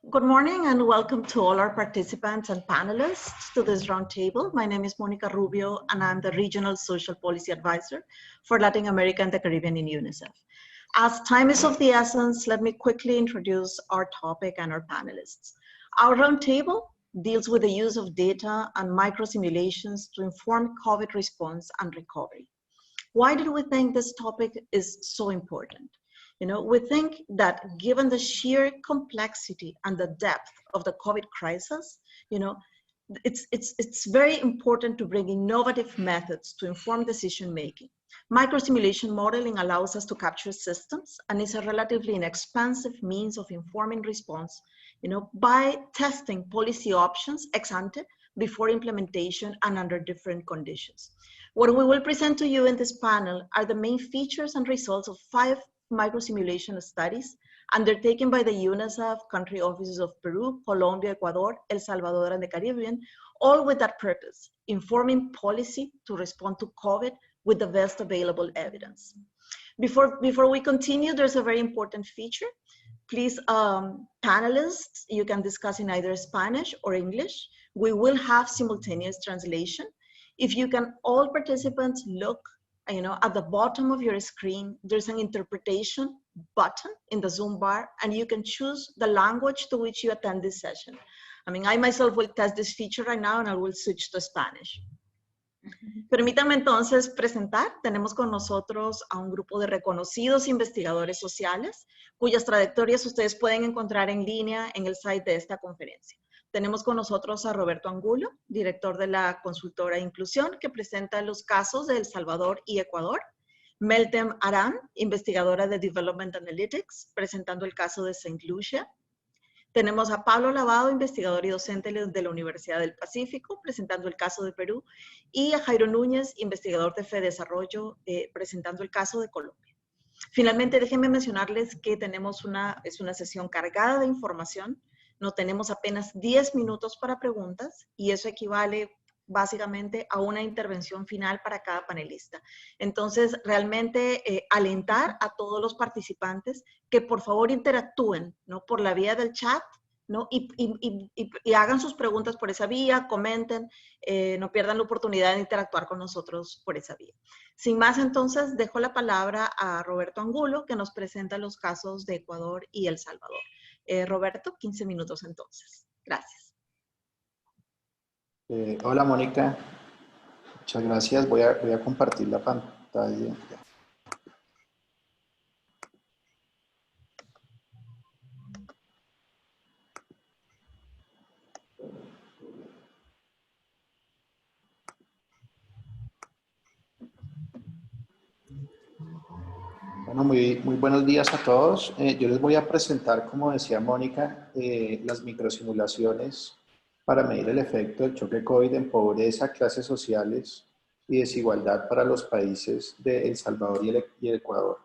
Good morning and welcome to all our participants and panelists to this roundtable. My name is Monica Rubio and I'm the Regional Social Policy Advisor for Latin America and the Caribbean in UNICEF. As time is of the essence, let me quickly introduce our topic and our panelists. Our roundtable deals with the use of data and microsimulations to inform COVID response and recovery. Why did we think this topic is so important? We think that given the sheer complexity and the depth of the COVID crisis, it's very important to bring innovative methods to inform decision-making. Microsimulation modeling allows us to capture systems and is a relatively inexpensive means of informing response, by testing policy options ex ante before implementation and under different conditions. What we will present to you in this panel are the main features and results of 5 microsimulation studies undertaken by the UNICEF country offices of Peru, Colombia, Ecuador, El Salvador, and the Caribbean, all with that purpose, informing policy to respond to COVID with the best available evidence. Before we continue, there's a very important feature. Please, panelists, you can discuss in either Spanish or English. We will have simultaneous translation. If you can, all participants look at the bottom of your screen, there's an interpretation button in the Zoom bar, and you can choose the language to which you attend this session. I myself will test this feature right now, and I will switch to Spanish. Permítanme entonces presentar, tenemos con nosotros a un grupo de reconocidos investigadores sociales, cuyas trayectorias ustedes pueden encontrar en línea en el site de esta conferencia. Tenemos con nosotros a Roberto Angulo, director de la consultora Inclusión, que presenta los casos de El Salvador y Ecuador. Meltem Aran, investigadora de Development Analytics, presentando el caso de St. Lucia. Tenemos a Pablo Lavado, investigador y docente de la Universidad del Pacífico, presentando el caso de Perú. Y a Jairo Núñez, investigador de FEDesarrollo, presentando el caso de Colombia. Finalmente, déjenme mencionarles que es una sesión cargada de información. No tenemos apenas 10 minutos para preguntas y eso equivale básicamente a una intervención final para cada panelista. Entonces, realmente alentar a todos los participantes que por favor interactúen, por la vía del chat, y hagan sus preguntas por esa vía, comenten, no pierdan la oportunidad de interactuar con nosotros por esa vía. Sin más, entonces, dejo la palabra a Roberto Angulo, que nos presenta los casos de Ecuador y El Salvador. Roberto, 15 minutos entonces. Gracias. Hola, Mónica. Muchas gracias. Voy a compartir la pantalla. Bueno, muy buenos días a todos. Yo les voy a presentar, como decía Mónica, las microsimulaciones para medir el efecto del choque COVID en pobreza, clases sociales y desigualdad para los países de El Salvador y el Ecuador.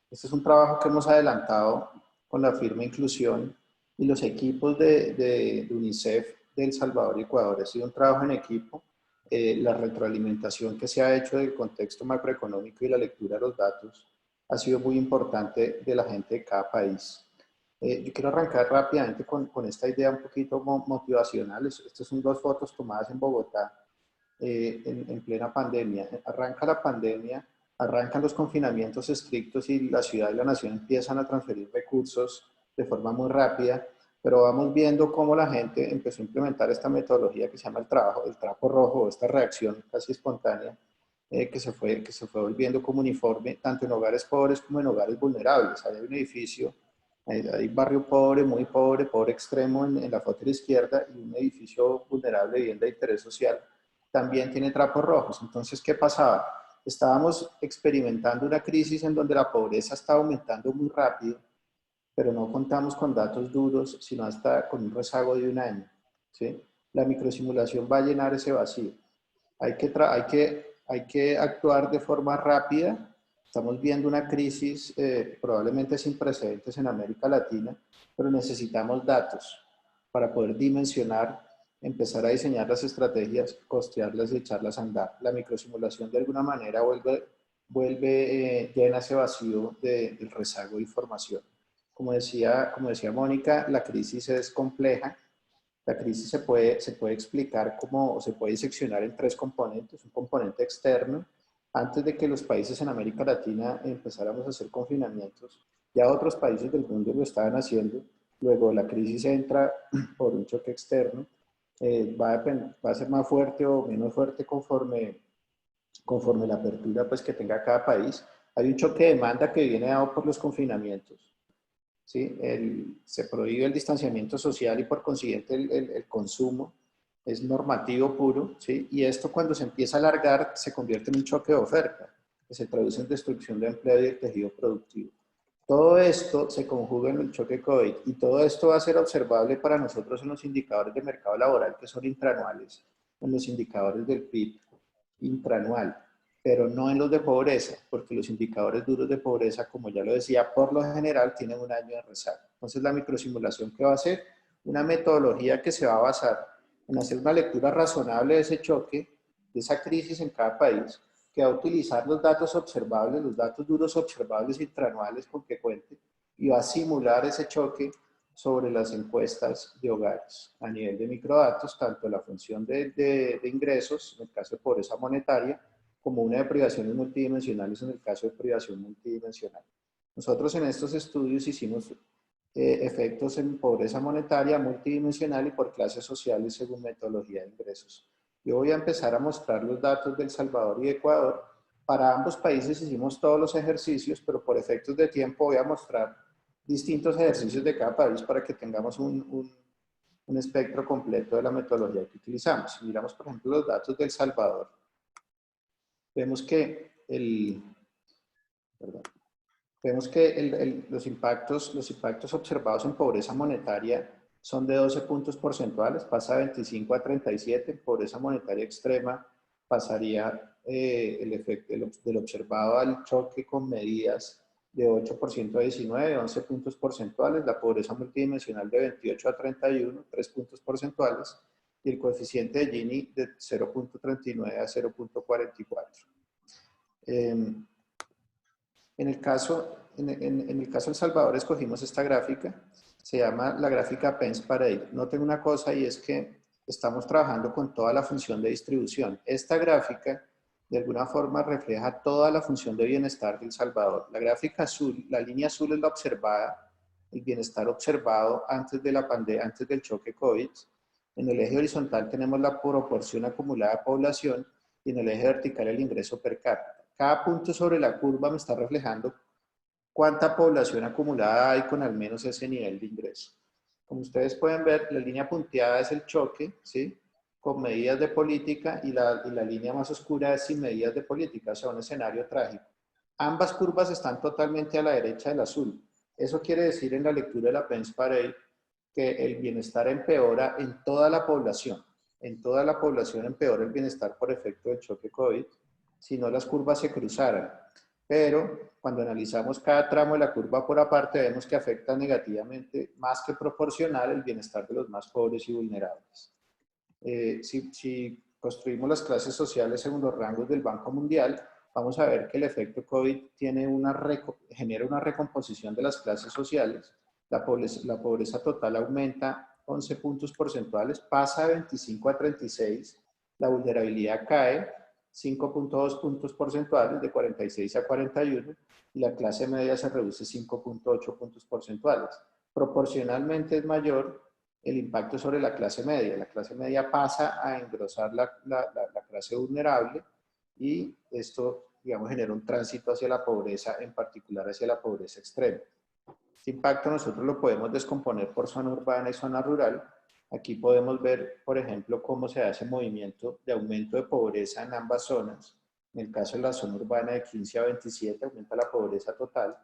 Este es un trabajo que hemos adelantado con la firma Inclusión y los equipos de UNICEF de El Salvador y Ecuador. Ha sido un trabajo en equipo. La retroalimentación que se ha hecho del contexto macroeconómico y la lectura de los datos ha sido muy importante de la gente de cada país. Yo quiero arrancar rápidamente con esta idea un poquito motivacional. Estas son 2 fotos tomadas en Bogotá en plena pandemia. Arranca la pandemia, arrancan los confinamientos estrictos y la ciudad y la nación empiezan a transferir recursos de forma muy rápida, pero vamos viendo cómo la gente empezó a implementar esta metodología que se llama el trapo rojo, esta reacción casi espontánea, que se fue volviendo como uniforme, tanto en hogares pobres como en hogares vulnerables. Hay un edificio, hay barrio pobre, muy pobre, pobre extremo en la foto de la izquierda, y un edificio vulnerable, vivienda de interés social, también tiene trapos rojos. Entonces, ¿qué pasaba? Estábamos experimentando una crisis en donde la pobreza estaba aumentando muy rápido, pero no contamos con datos duros, sino hasta con un rezago de 1 año, ¿sí? La microsimulación va a llenar ese vacío. Hay que actuar de forma rápida. Estamos viendo una crisis probablemente sin precedentes en América Latina, pero necesitamos datos para poder dimensionar, empezar a diseñar las estrategias, costearlas y echarlas a andar. La microsimulación de alguna manera llena ese vacío del rezago de información. como decía Mónica, la crisis es compleja. La crisis se puede explicar como, o se puede diseccionar en tres componentes. Un componente externo. Antes de que los países en América Latina empezáramos a hacer confinamientos, ya otros países del mundo lo estaban haciendo. Luego la crisis entra por un choque externo. Va a ser más fuerte o menos fuerte conforme la apertura pues, que tenga cada país. Hay un choque de demanda que viene dado por los confinamientos. ¿Sí? Se prohíbe el distanciamiento social y por consiguiente el consumo es normativo puro, ¿sí? Y esto cuando se empieza a alargar se convierte en un choque de oferta, que se traduce en destrucción de empleo y de tejido productivo. Todo esto se conjuga en el choque COVID y todo esto va a ser observable para nosotros en los indicadores de mercado laboral que son intranuales, en los indicadores del PIB intranual, pero no en los de pobreza, porque los indicadores duros de pobreza, como ya lo decía, por lo general tienen un año de rezago. Entonces la microsimulación que va a hacer, una metodología que se va a basar en hacer una lectura razonable de ese choque, de esa crisis en cada país, que va a utilizar los datos observables, los datos duros observables intranuales con que cuente, y va a simular ese choque sobre las encuestas de hogares a nivel de microdatos, tanto la función de ingresos, en el caso de pobreza monetaria, como una de privaciones multidimensionales en el caso de privación multidimensional. Nosotros en estos estudios hicimos efectos en pobreza monetaria multidimensional y por clases sociales según metodología de ingresos. Yo voy a empezar a mostrar los datos de El Salvador y Ecuador. Para ambos países hicimos todos los ejercicios, pero por efectos de tiempo voy a mostrar distintos ejercicios de cada país para que tengamos un espectro completo de la metodología que utilizamos. Si miramos, por ejemplo, los datos de El Salvador, vemos que los impactos observados en pobreza monetaria son de 12 puntos porcentuales, pasa de 25 a 37. En pobreza monetaria extrema pasaría el efecto del observado al choque con medidas de 8% a 19, 11 puntos porcentuales, la pobreza multidimensional de 28 a 31, 3 puntos porcentuales, y el coeficiente de Gini de 0.39 a 0.44. En el caso de El Salvador escogimos esta gráfica, se llama la gráfica Pence-Parade. Noten una cosa y es que estamos trabajando con toda la función de distribución. Esta gráfica de alguna forma refleja toda la función de bienestar de El Salvador. La gráfica azul, la línea azul es la observada, el bienestar observado antes de la pandemia, antes del choque COVID. En el eje horizontal tenemos la proporción acumulada de población y en el eje vertical el ingreso per cápita. Cada punto sobre la curva me está reflejando cuánta población acumulada hay con al menos ese nivel de ingreso. Como ustedes pueden ver, la línea punteada es el choque, ¿sí? Con medidas de política y la línea más oscura es sin medidas de política, o sea, un escenario trágico. Ambas curvas están totalmente a la derecha del azul. Eso quiere decir en la lectura de la Pence-Parade que el bienestar empeora en toda la población. En toda la población empeora el bienestar por efecto del choque COVID, si no las curvas se cruzaran. Pero cuando analizamos cada tramo de la curva por aparte, vemos que afecta negativamente, más que proporcional, el bienestar de los más pobres y vulnerables. Si construimos las clases sociales según los rangos del Banco Mundial, vamos a ver que el efecto COVID genera una recomposición de las clases sociales. La pobreza total aumenta 11 puntos porcentuales, pasa de 25 a 36, la vulnerabilidad cae 5.2 puntos porcentuales, de 46 a 41, y la clase media se reduce 5.8 puntos porcentuales. Proporcionalmente es mayor el impacto sobre la clase media. La clase media pasa a engrosar la clase vulnerable y esto, digamos, genera un tránsito hacia la pobreza, en particular hacia la pobreza extrema. Este impacto nosotros lo podemos descomponer por zona urbana y zona rural. Aquí podemos ver, por ejemplo, cómo se hace movimiento de aumento de pobreza en ambas zonas. En el caso de la zona urbana de 15 a 27 aumenta la pobreza total.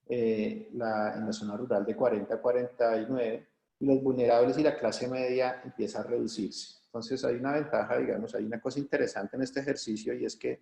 En la zona rural de 40 a 49, y los vulnerables y la clase media empieza a reducirse. Entonces hay una ventaja, digamos, hay una cosa interesante en este ejercicio y es que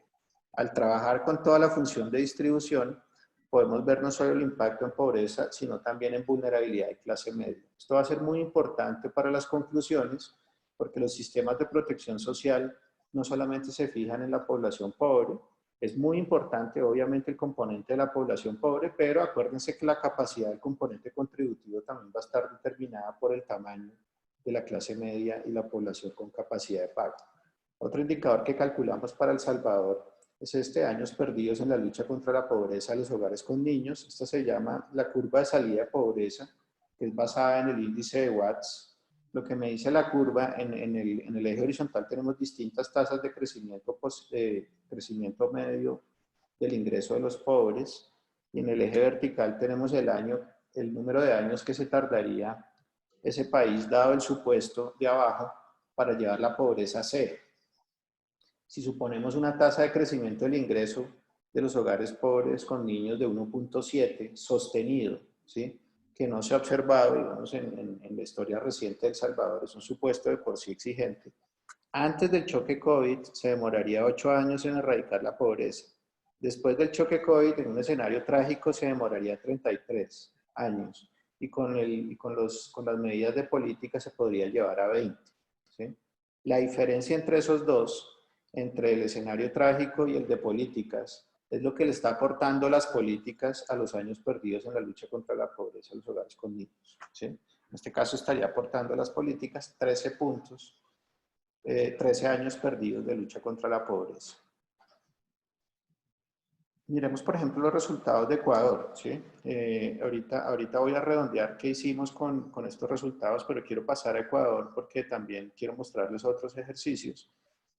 al trabajar con toda la función de distribución, podemos ver no solo el impacto en pobreza, sino también en vulnerabilidad y clase media. Esto va a ser muy importante para las conclusiones, porque los sistemas de protección social no solamente se fijan en la población pobre, Es muy importante, obviamente, el componente de la población pobre, pero acuérdense que la capacidad del componente contributivo también va a estar determinada por el tamaño de la clase media y la población con capacidad de pago. Otro indicador que calculamos para El Salvador es años perdidos en la lucha contra la pobreza de los hogares con niños. Esta se llama la curva de salida de pobreza, que es basada en el índice de Watts. Lo que me dice la curva, en el eje horizontal tenemos distintas tasas de crecimiento medio del ingreso de los pobres, y en el eje vertical tenemos el número de años que se tardaría ese país, dado el supuesto de abajo, para llevar la pobreza a cero. Si suponemos una tasa de crecimiento del ingreso de los hogares pobres con niños de 1.7 sostenido, ¿sí?, que no se ha observado, digamos, en la historia reciente de El Salvador, es un supuesto de por sí exigente. Antes del choque COVID se demoraría 8 años en erradicar la pobreza. Después del choque COVID, en un escenario trágico, se demoraría 33 años. Y con las medidas de política se podría llevar a 20. ¿Sí? La diferencia entre esos dos, entre el escenario trágico y el de políticas, es lo que le está aportando las políticas a los años perdidos en la lucha contra la pobreza en los hogares con niños. ¿Sí? En este caso estaría aportando a las políticas 13 puntos, 13 años perdidos de lucha contra la pobreza. Miremos, por ejemplo, los resultados de Ecuador. ¿Sí? Ahorita voy a redondear qué hicimos con estos resultados, pero quiero pasar a Ecuador porque también quiero mostrarles otros ejercicios.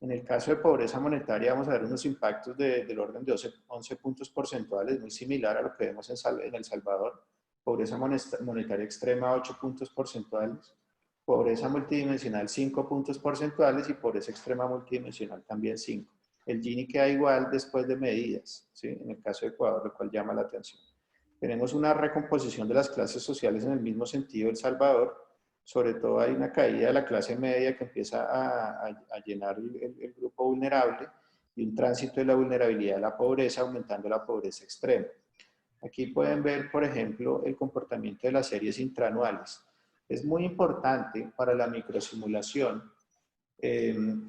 En el caso de pobreza monetaria vamos a ver unos impactos del orden de 11 puntos porcentuales, muy similar a lo que vemos en El Salvador. Pobreza monetaria extrema, 8 puntos porcentuales. Pobreza multidimensional, 5 puntos porcentuales, y pobreza extrema multidimensional también 5. El Gini queda igual después de medidas, ¿sí?, en el caso de Ecuador, lo cual llama la atención. Tenemos una recomposición de las clases sociales en el mismo sentido de El Salvador. Sobre todo hay una caída de la clase media que empieza a llenar el grupo vulnerable, y un tránsito de la vulnerabilidad a la pobreza, aumentando la pobreza extrema. Aquí pueden ver, por ejemplo, el comportamiento de las series intraanuales. Es muy importante para la microsimulación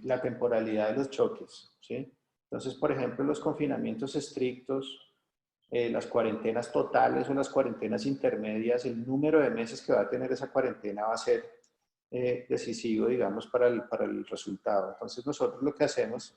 la temporalidad de los choques, ¿sí? Entonces, por ejemplo, los confinamientos estrictos, las cuarentenas totales o las cuarentenas intermedias, el número de meses que va a tener esa cuarentena va a ser decisivo, digamos, para el resultado. Entonces, nosotros lo que hacemos,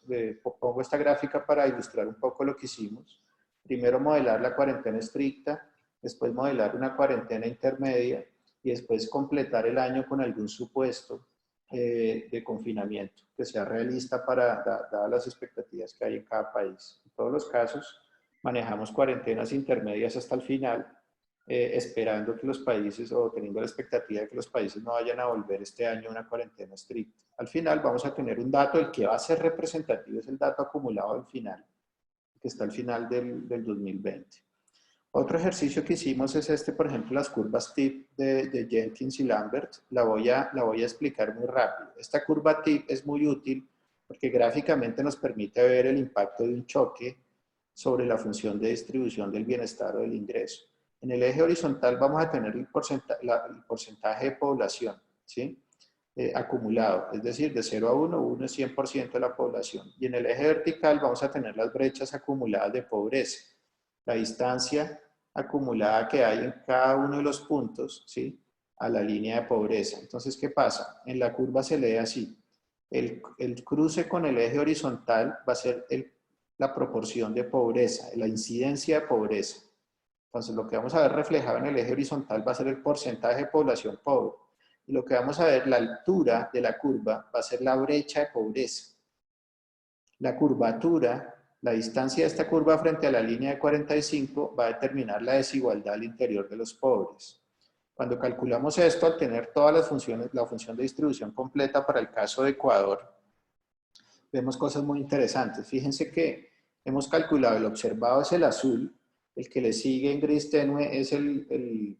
pongo esta gráfica para ilustrar un poco lo que hicimos. Primero modelar la cuarentena estricta, después modelar una cuarentena intermedia, y después completar el año con algún supuesto de confinamiento que sea realista dadas las expectativas que hay en cada país. En todos los casos manejamos cuarentenas intermedias hasta el final, esperando que los países, o teniendo la expectativa de que los países no vayan a volver este año a una cuarentena estricta. Al final vamos a tener un dato, el que va a ser representativo es el dato acumulado al final, que está al final del 2020. Otro ejercicio que hicimos es por ejemplo, las curvas TIP de Jenkins y Lambert. La voy a explicar muy rápido. Esta curva TIP es muy útil porque gráficamente nos permite ver el impacto de un choque sobre la función de distribución del bienestar o del ingreso. En el eje horizontal vamos a tener el porcentaje de población, ¿sí?, acumulado, es decir, de 0 a 1, 1 es 100% de la población. Y en el eje vertical vamos a tener las brechas acumuladas de pobreza, la distancia acumulada que hay en cada uno de los puntos, ¿sí?, a la línea de pobreza. Entonces, ¿qué pasa? En la curva se lee así. El cruce con el eje horizontal va a ser la proporción de pobreza, la incidencia de pobreza. Entonces, lo que vamos a ver reflejado en el eje horizontal va a ser el porcentaje de población pobre. Y lo que vamos a ver, la altura de la curva, va a ser la brecha de pobreza. La curvatura, la distancia de esta curva frente a la línea de 45, va a determinar la desigualdad al interior de los pobres. Cuando calculamos esto, al tener todas las funciones, la función de distribución completa para el caso de Ecuador, vemos cosas muy interesantes. Fíjense que hemos calculado, el observado es el azul, el que le sigue en gris tenue es el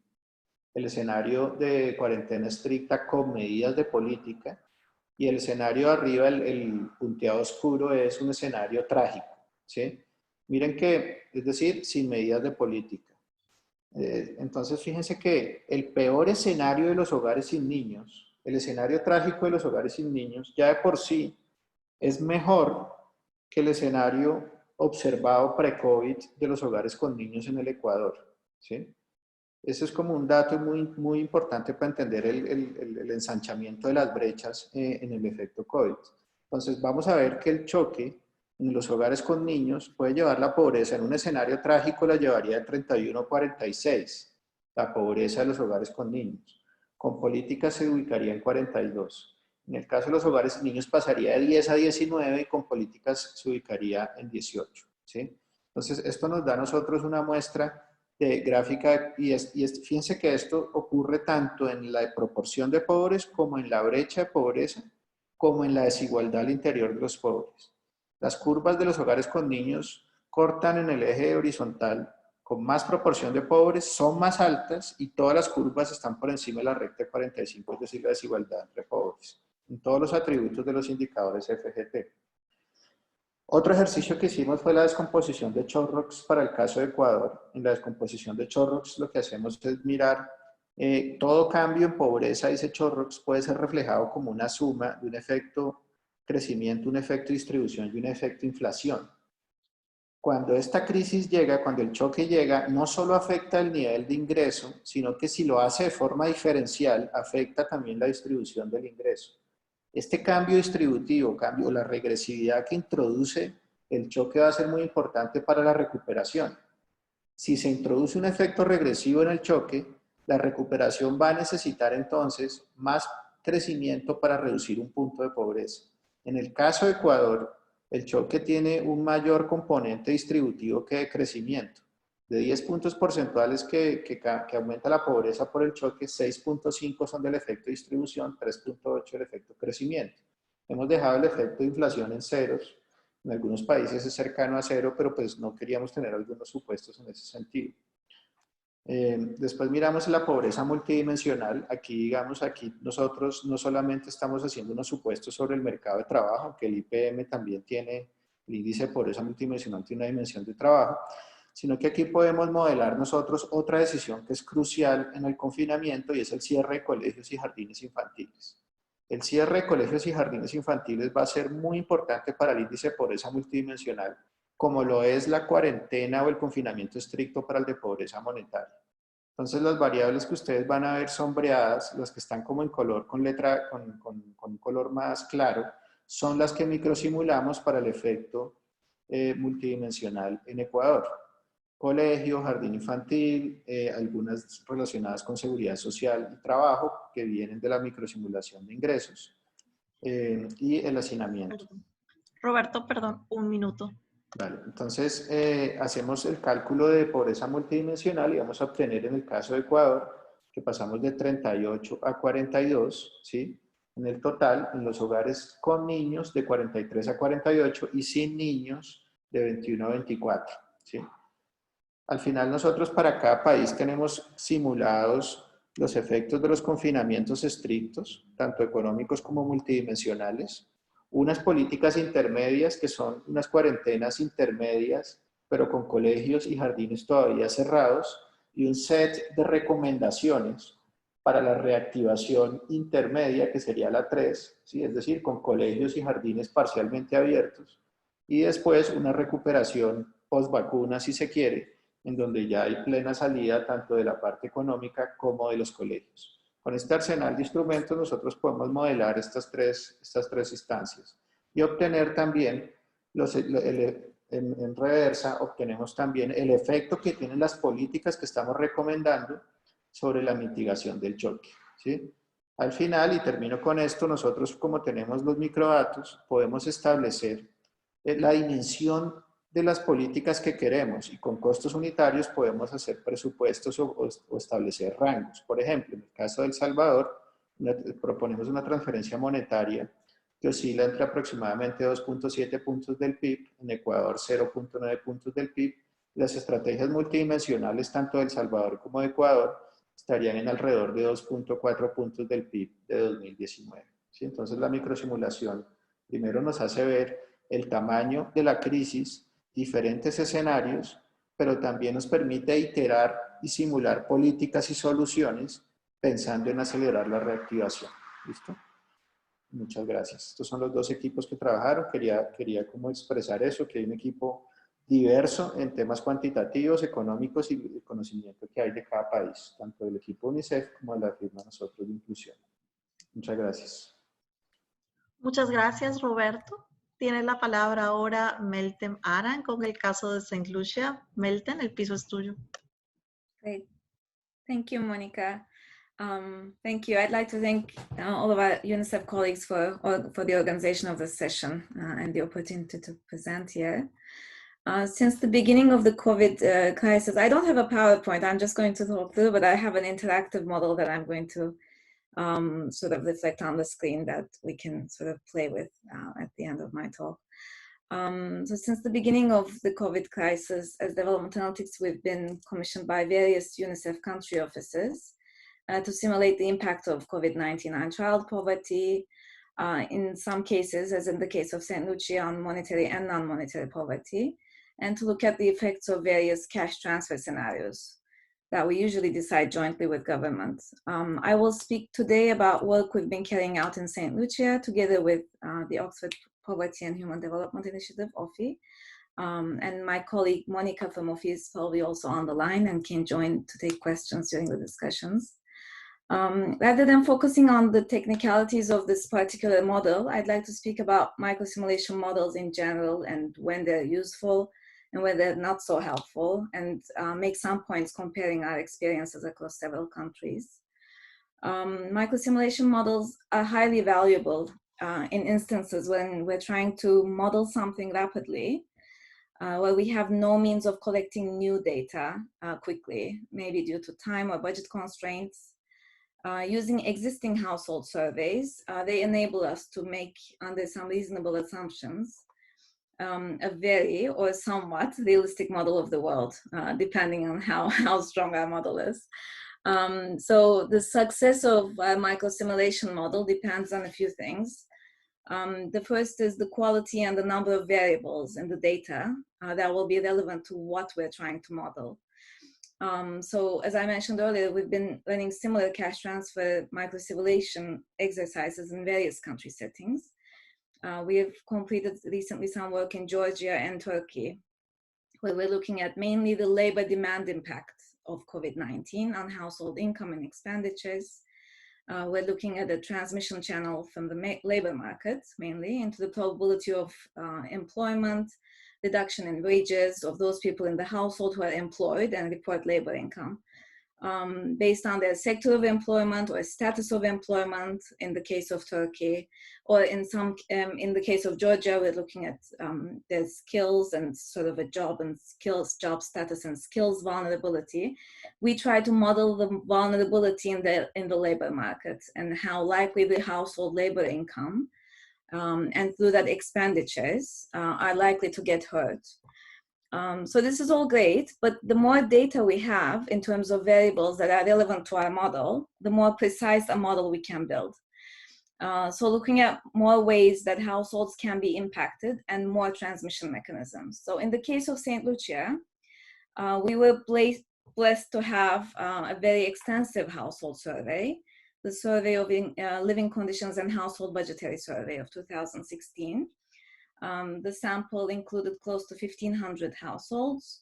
escenario de cuarentena estricta con medidas de política, y el escenario de arriba, el punteado oscuro, es un escenario trágico, ¿sí? Miren que, es decir, sin medidas de política. Entonces, fíjense que el peor escenario de los hogares sin niños, el escenario trágico de los hogares sin niños, ya de por sí es mejor que el escenario observado pre-COVID de los hogares con niños en el Ecuador, ¿sí? Ese es como un dato muy importante para entender el ensanchamiento de las brechas en el efecto COVID. Entonces, vamos a ver que el choque en los hogares con niños puede llevar la pobreza, en un escenario trágico la llevaría de 31 a 46, la pobreza de los hogares con niños. Con políticas se ubicaría en 42. En el caso de los hogares sin niños pasaría de 10 a 19 y con políticas se ubicaría en 18. ¿Sí? Entonces, esto nos da a nosotros una muestra de gráfica fíjense que esto ocurre tanto en la proporción de pobres como en la brecha de pobreza, como en la desigualdad al interior de los pobres. Las curvas de los hogares con niños cortan en el eje horizontal con más proporción de pobres, son más altas y todas las curvas están por encima de la recta de 45, es decir, la desigualdad entre pobres, en todos los atributos de los indicadores FGT. Otro ejercicio que hicimos fue la descomposición de Chorrocks para el caso de Ecuador. En la descomposición de Chorrocks lo que hacemos es mirar todo cambio en pobreza, dice Chorrocks, puede ser reflejado como una suma de un efecto crecimiento, un efecto distribución y un efecto inflación. Cuando esta crisis llega, cuando el choque llega, no solo afecta el nivel de ingreso, sino que si lo hace de forma diferencial, afecta también la distribución del ingreso. Este cambio distributivo, la regresividad que introduce el choque va a ser muy importante para la recuperación. Si se introduce un efecto regresivo en el choque, la recuperación va a necesitar entonces más crecimiento para reducir un punto de pobreza. En el caso de Ecuador, el choque tiene un mayor componente distributivo que de crecimiento. De 10 puntos porcentuales que aumenta la pobreza por el choque, 6.5 son del efecto distribución, 3.8 el efecto crecimiento. Hemos dejado el efecto de inflación en ceros. En algunos países es cercano a cero, pero pues no queríamos tener algunos supuestos en ese sentido. Después miramos la pobreza multidimensional. Aquí, digamos, aquí nosotros no solamente estamos haciendo unos supuestos sobre el mercado de trabajo, que el IPM también tiene, el índice de pobreza multidimensional tiene una dimensión de trabajo, sino que aquí podemos modelar nosotros otra decisión que es crucial en el confinamiento y es el cierre de colegios y jardines infantiles. El cierre de colegios y jardines infantiles va a ser muy importante para el índice de pobreza multidimensional, como lo es la cuarentena o el confinamiento estricto para el de pobreza monetaria. Entonces las variables que ustedes van a ver sombreadas, las que están como en color con un color más claro, son las que microsimulamos para el efecto multidimensional en Ecuador. Colegio, jardín infantil, algunas relacionadas con seguridad social y trabajo que vienen de la microsimulación de ingresos y el hacinamiento. Roberto, perdón, un minuto. Vale, entonces hacemos el cálculo de pobreza multidimensional y vamos a obtener en el caso de Ecuador que pasamos de 38 a 42, ¿sí? En el total, en los hogares con niños de 43 a 48 y sin niños de 21 a 24, ¿sí? Al final nosotros para cada país tenemos simulados los efectos de los confinamientos estrictos, tanto económicos como multidimensionales, unas políticas intermedias que son unas cuarentenas intermedias, pero con colegios y jardines todavía cerrados, y un set de recomendaciones para la reactivación intermedia, que sería la 3, ¿sí? Es decir, con colegios y jardines parcialmente abiertos, y después una recuperación post vacuna, si se quiere, en donde ya hay plena salida tanto de la parte económica como de los colegios. Con este arsenal de instrumentos nosotros podemos modelar estas tres instancias y obtener también, en reversa, obtenemos también el efecto que tienen las políticas que estamos recomendando sobre la mitigación del choque, ¿sí? Al final, y termino con esto, nosotros como tenemos los microdatos, podemos establecer la dimensión de las políticas que queremos y con costos unitarios podemos hacer presupuestos o establecer rangos. Por ejemplo, en el caso de El Salvador, proponemos una transferencia monetaria que oscila entre aproximadamente 2.7 puntos del PIB, en Ecuador 0.9 puntos del PIB. Las estrategias multidimensionales, tanto de El Salvador como de Ecuador, estarían en alrededor de 2.4 puntos del PIB de 2019. ¿Sí? Entonces la microsimulación primero nos hace ver el tamaño de la crisis, diferentes escenarios, pero también nos permite iterar y simular políticas y soluciones pensando en acelerar la reactivación. ¿Listo? Muchas gracias. Estos son los dos equipos que trabajaron. Quería como expresar eso, que hay un equipo diverso en temas cuantitativos, económicos y el conocimiento que hay de cada país, tanto del equipo UNICEF como de la firma Nosotros de Inclusión. Muchas gracias. Muchas gracias, Roberto. Tiene la palabra ahora Meltem Aran con el caso de Saint Lucia. Meltem, el piso es tuyo. Great. Thank you, Monica. Thank you. I'd like to thank all of our UNICEF colleagues for the organization of this session and the opportunity to present here. Since the beginning of the COVID crisis, I don't have a PowerPoint. I'm just going to talk through, but I have an interactive model that I'm going to sort of reflect on the screen that we can sort of play with at the end of my talk. So since the beginning of the COVID crisis, as Development Analytics, we've been commissioned by various UNICEF country offices to simulate the impact of COVID-19 on child poverty, in some cases, as in the case of St. Lucia, on monetary and non-monetary poverty, and to look at the effects of various cash transfer scenarios that we usually decide jointly with governments. I will speak today about work we've been carrying out in St. Lucia together with the Oxford Poverty and Human Development Initiative, OPHI. And my colleague Monica from OPHI is probably also on the line and can join to take questions during the discussions. Rather than focusing on the technicalities of this particular model, I'd like to speak about microsimulation models in general and when they're useful and when they're not so helpful, and make some points comparing our experiences across several countries. Microsimulation models are highly valuable in instances when we're trying to model something rapidly, where we have no means of collecting new data quickly, maybe due to time or budget constraints. Using existing household surveys, they enable us to make, under some reasonable assumptions, a very or somewhat realistic model of the world, depending on how strong our model is. So the success of a microsimulation model depends on a few things. The first is the quality and the number of variables in the data that will be relevant to what we're trying to model. So as I mentioned earlier, we've been running similar cash transfer microsimulation exercises in various country settings. We have completed recently some work in Georgia and Turkey, where we're looking at mainly the labor demand impact of COVID-19 on household income and expenditures. We're looking at the transmission channel from the labor market, mainly, into the probability of employment, reduction in wages of those people in the household who are employed and report labor income, based on their sector of employment or status of employment in the case of Turkey, or in the case of Georgia, we're looking at their skills and sort of a job status and skills vulnerability. We try to model the vulnerability in the labor market and how likely the household labor income and through that expenditures are likely to get hurt. So this is all great, but the more data we have in terms of variables that are relevant to our model, the more precise a model we can build. So looking at more ways that households can be impacted and more transmission mechanisms. So in the case of St. Lucia, we were blessed to have a very extensive household survey, the Survey of Living Conditions and Household Budgetary Survey of 2016. The sample included close to 1,500 households,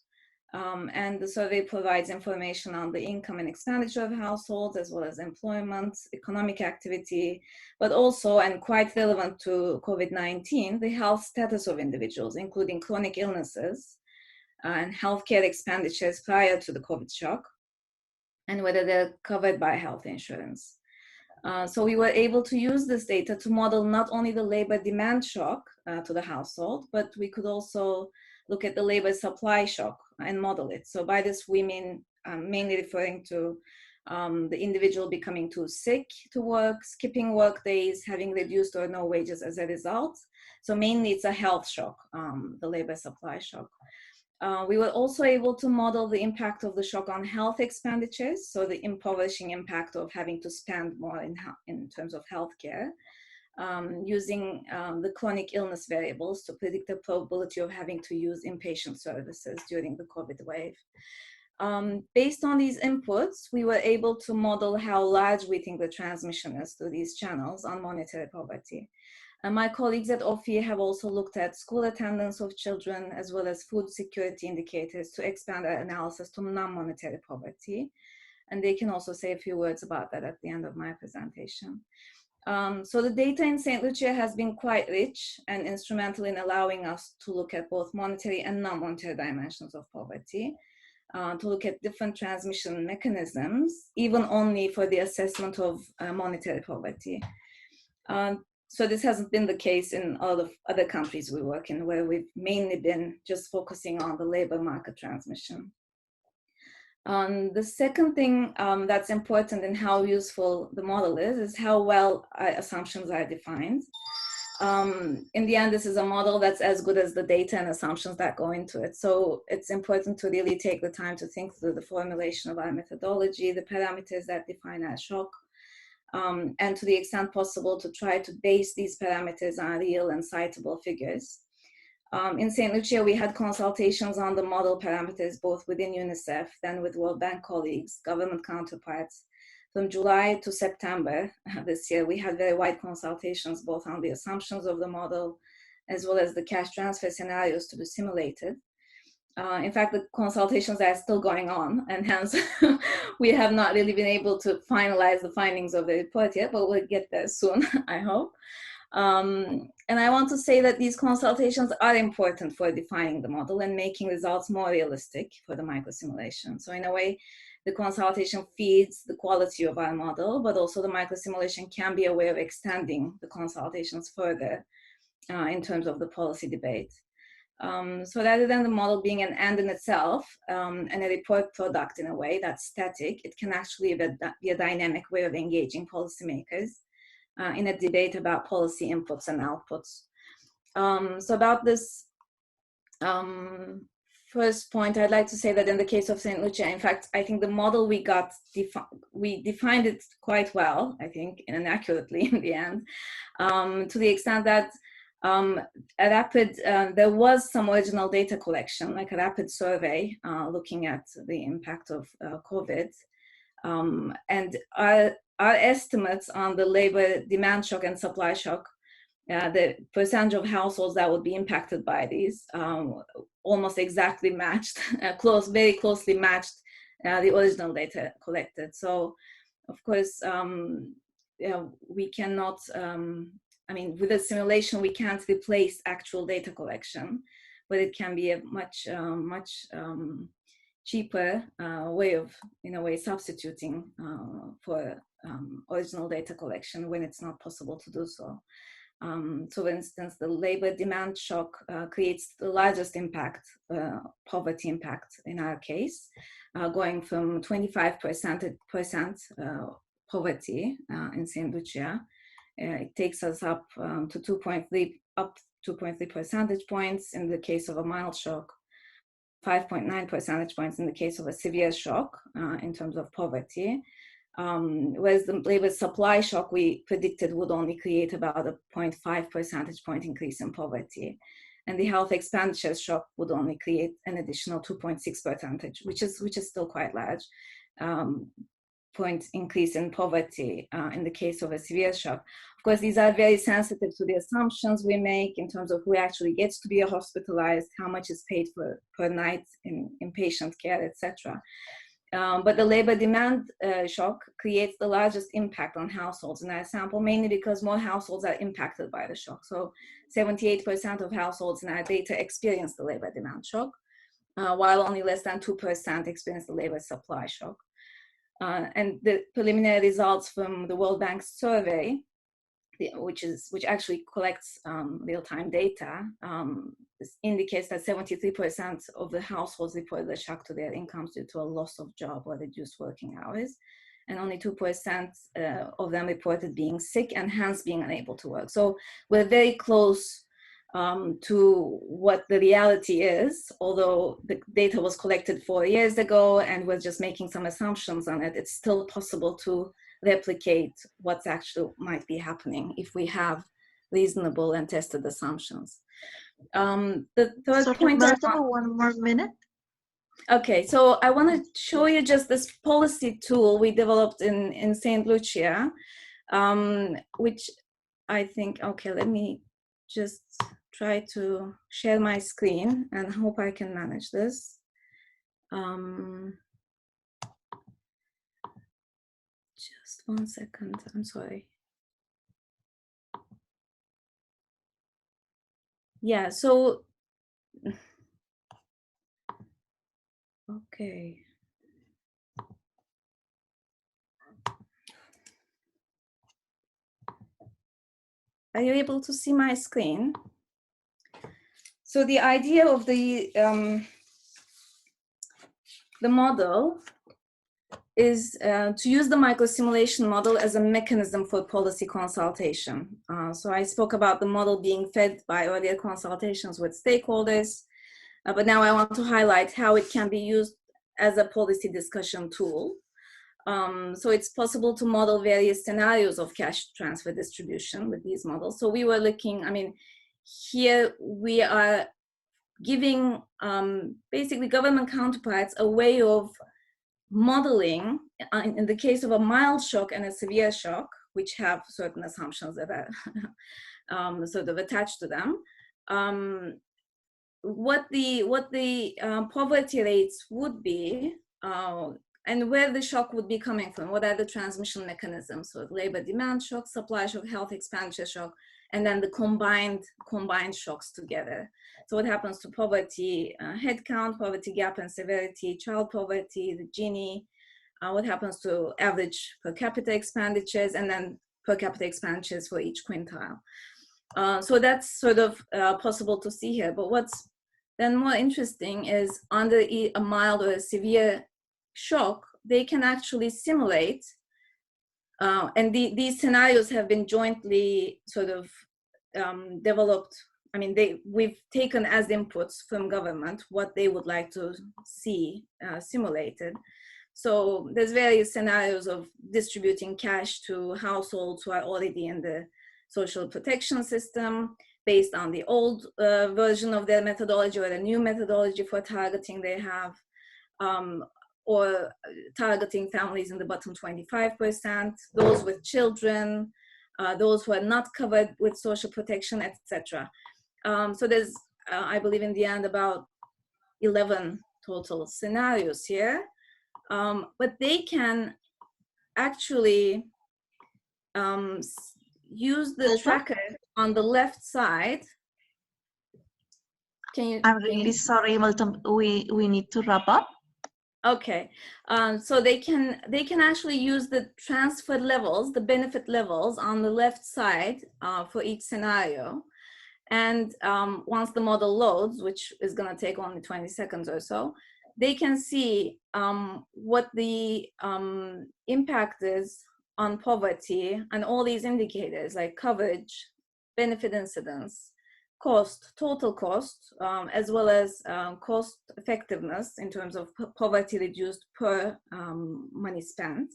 and the survey provides information on the income and expenditure of households, as well as employment, economic activity, but also, and quite relevant to COVID-19, the health status of individuals, including chronic illnesses and healthcare expenditures prior to the COVID shock, and whether they're covered by health insurance. So we were able to use this data to model not only the labor demand shock to the household, but we could also look at the labor supply shock and model it. So by this, we mean mainly referring to the individual becoming too sick to work, skipping work days, having reduced or no wages as a result. So mainly it's a health shock, the labor supply shock. We were also able to model the impact of the shock on health expenditures, so the impoverishing impact of having to spend more in terms of healthcare, using the chronic illness variables to predict the probability of having to use inpatient services during the COVID wave. Based on these inputs, we were able to model how large we think the transmission is through these channels on monetary poverty. And my colleagues at OFI have also looked at school attendance of children as well as food security indicators to expand our analysis to non-monetary poverty. And they can also say a few words about that at the end of my presentation. So the data in St. Lucia has been quite rich and instrumental in allowing us to look at both monetary and non-monetary dimensions of poverty, to look at different transmission mechanisms, even only for the assessment of monetary poverty. So this hasn't been the case in all of other countries we work in, where we've mainly been just focusing on the labor market transmission. The second thing that's important in how useful the model is how well our assumptions are defined. In the end, this is a model that's as good as the data and assumptions that go into it. So it's important to really take the time to think through the formulation of our methodology, the parameters that define our shock, and to the extent possible to try to base these parameters on real and citable figures. In St. Lucia, we had consultations on the model parameters, both within UNICEF, then with World Bank colleagues, government counterparts. From July to September this year, we had very wide consultations, both on the assumptions of the model, as well as the cash transfer scenarios to be simulated. In fact, the consultations are still going on, and hence we have not really been able to finalize the findings of the report yet, but we'll get there soon, I hope. And I want to say that these consultations are important for defining the model and making results more realistic for the microsimulation. So in a way, the consultation feeds the quality of our model, but also the microsimulation can be a way of extending the consultations further in terms of the policy debate. So rather than the model being an end in itself and a report product in a way that's static, it can actually be a dynamic way of engaging policymakers in a debate about policy inputs and outputs. So about this first point, I'd like to say that in the case of St. Lucia, in fact, I think the model we got, we defined it quite well, I think, and accurately in the end, to the extent that there was some original data collection, like a rapid survey looking at the impact of COVID. And our estimates on the labor demand shock and supply shock, the percentage of households that would be impacted by these almost exactly matched, very closely matched the original data collected. So, of course, we cannot, I mean, with a simulation, we can't replace actual data collection, but it can be a much cheaper way of, in a way, substituting for original data collection when it's not possible to do so. So for instance, the labor demand shock creates the largest impact, poverty impact in our case, going from 25% poverty in St. Lucia. It takes us up to 2.3 percentage points in the case of a mild shock, 5.9 percentage points in the case of a severe shock in terms of poverty. Whereas the labor supply shock we predicted would only create about a 0.5 percentage point increase in poverty. And the health expenditure shock would only create an additional 2.6 percentage, which is still quite large, point increase in poverty in the case of a severe shock. Of course, these are very sensitive to the assumptions we make in terms of who actually gets to be hospitalized, how much is paid for per night in inpatient care, etc. But the labor demand shock creates the largest impact on households in our sample, mainly because more households are impacted by the shock. So 78% of households in our data experience the labor demand shock, while only less than 2% experience the labor supply shock. And the preliminary results from the World Bank survey, which actually collects real-time data, indicates that 73% of the households reported a shock to their incomes due to a loss of job or reduced working hours, and only 2% of them reported being sick and hence being unable to work. So we're very close to what the reality is, although the data was collected 4 years ago and we're just making some assumptions on it. It's still possible to replicate what's actually might be happening if we have reasonable and tested assumptions. The third point. One more minute. Okay, so I want to show you just this policy tool we developed in St. Lucia, which I think, okay, let me just try to share my screen and hope I can manage this. Just 1 second, I'm sorry. Yeah, so, okay. Are you able to see my screen? So the idea of the model is to use the microsimulation model as a mechanism for policy consultation. So I spoke about the model being fed by earlier consultations with stakeholders, but now I want to highlight how it can be used as a policy discussion tool. So it's possible to model various scenarios of cash transfer distribution with these models. So we were looking, I mean, here we are giving basically government counterparts a way of modeling, in the case of a mild shock and a severe shock, which have certain assumptions that are sort of attached to them, what the poverty rates would be, and where the shock would be coming from. What are the transmission mechanisms? So labor demand shock, supply shock, health expenditure shock, and then the combined shocks together. So what happens to poverty headcount, poverty gap and severity, child poverty, the Gini, what happens to average per capita expenditures, and then per capita expenditures for each quintile. So that's sort of possible to see here. But what's then more interesting is under a mild or a severe shock, they can actually simulate, and these scenarios have been jointly sort of developed. I mean, we've taken as inputs from government what they would like to see simulated. So there's various scenarios of distributing cash to households who are already in the social protection system based on the old version of their methodology or the new methodology for targeting they have, or targeting families in the bottom 25%, those with children, those who are not covered with social protection, etc. So there's, I believe in the end, about 11 total scenarios here. But they can actually use the tracker on the left side. I'm really sorry, Milton. We need to wrap up. Okay, so they can actually use the transfer levels, the benefit levels on the left side for each scenario. And once the model loads, which is going to take only 20 seconds or so, they can see what the impact is on poverty and all these indicators like coverage, benefit incidence, cost, total cost, as well as cost effectiveness in terms of poverty reduced per money spent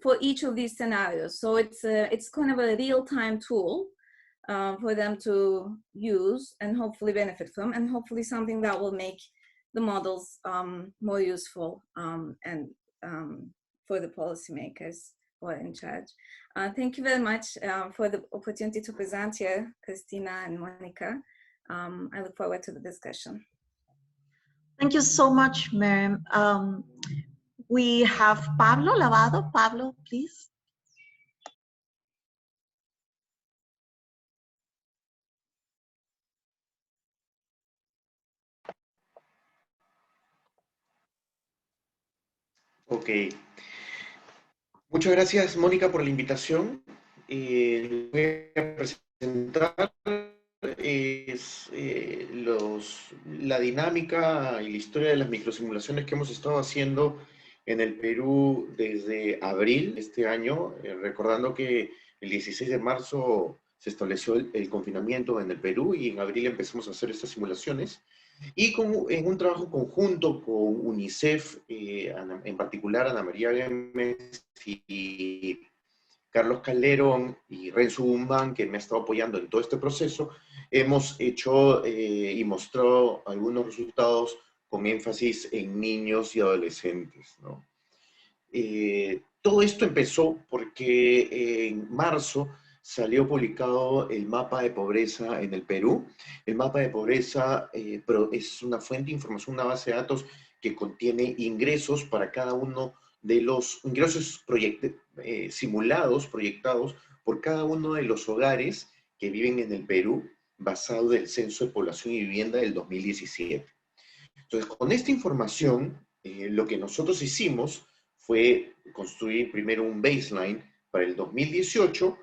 for each of these scenarios. So it's kind of a real-time tool for them to use and hopefully benefit from, and hopefully something that will make the models more useful and for the policymakers who are in charge. Thank you very much for the opportunity to present here, Christina and Monica. I look forward to the discussion. Thank you so much, Miriam. We have Pablo Lavado. Pablo, please. Ok. Muchas gracias, Mónica, por la invitación. Voy a presentar la dinámica y la historia de las microsimulaciones que hemos estado haciendo en el Perú desde abril de este año, recordando que el 16 de marzo se estableció el confinamiento en el Perú y en abril empezamos a hacer estas simulaciones. Y en un trabajo conjunto con UNICEF, en particular Ana María Gómez y Carlos Calderón y Renzo Guzmán, que me ha estado apoyando en todo este proceso, hemos hecho y mostrado algunos resultados con énfasis en niños y adolescentes, ¿no? Todo esto empezó porque en marzo salió publicado el mapa de pobreza en el Perú. El mapa de pobreza es una fuente de información, una base de datos que contiene ingresos para cada uno de los ingresos simulados, proyectados por cada uno de los hogares que viven en el Perú, basado del Censo de Población y Vivienda del 2017. Entonces, con esta información, lo que nosotros hicimos fue construir primero un baseline para el 2018,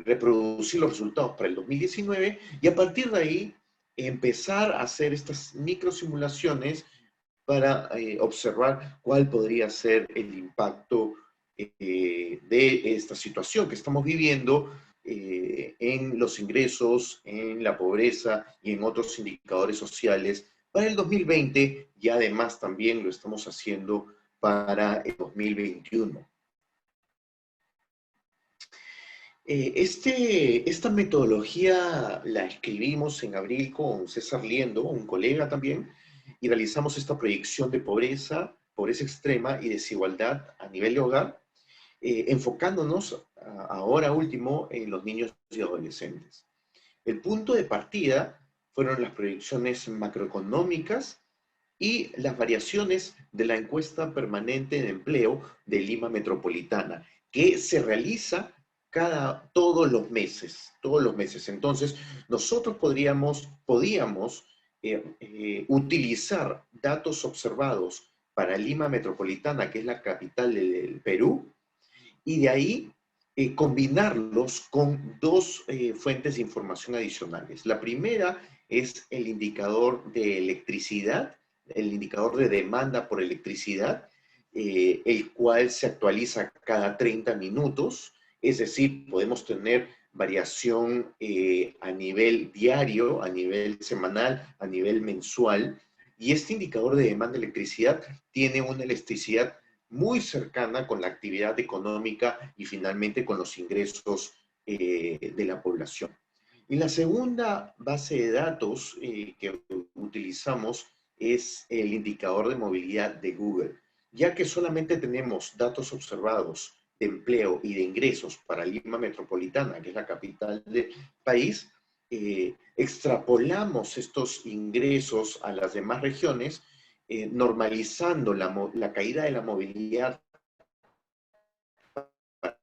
reproducir los resultados para el 2019 y a partir de ahí empezar a hacer estas microsimulaciones para observar cuál podría ser el impacto de esta situación que estamos viviendo en los ingresos, en la pobreza y en otros indicadores sociales para el 2020 y además también lo estamos haciendo para el 2021. Esta metodología la escribimos en abril con César Liendo, un colega también, y realizamos esta proyección de pobreza, pobreza extrema y desigualdad a nivel de hogar, enfocándonos ahora último en los niños y adolescentes. El punto de partida fueron las proyecciones macroeconómicas y las variaciones de la encuesta permanente de empleo de Lima Metropolitana, que se realiza todos los meses. Entonces, nosotros podíamos utilizar datos observados para Lima Metropolitana, que es la capital del Perú, y de ahí combinarlos con dos fuentes de información adicionales. La primera es el indicador de electricidad, el indicador de demanda por electricidad, el cual se actualiza cada 30 minutos, es decir, podemos tener variación a nivel diario, a nivel semanal, a nivel mensual, y este indicador de demanda de electricidad tiene una electricidad muy cercana con la actividad económica y finalmente con los ingresos de la población. Y la segunda base de datos que utilizamos es el indicador de movilidad de Google, ya que solamente tenemos datos observados de empleo y de ingresos para Lima Metropolitana, que es la capital del país, extrapolamos estos ingresos a las demás regiones, normalizando la caída de la movilidad para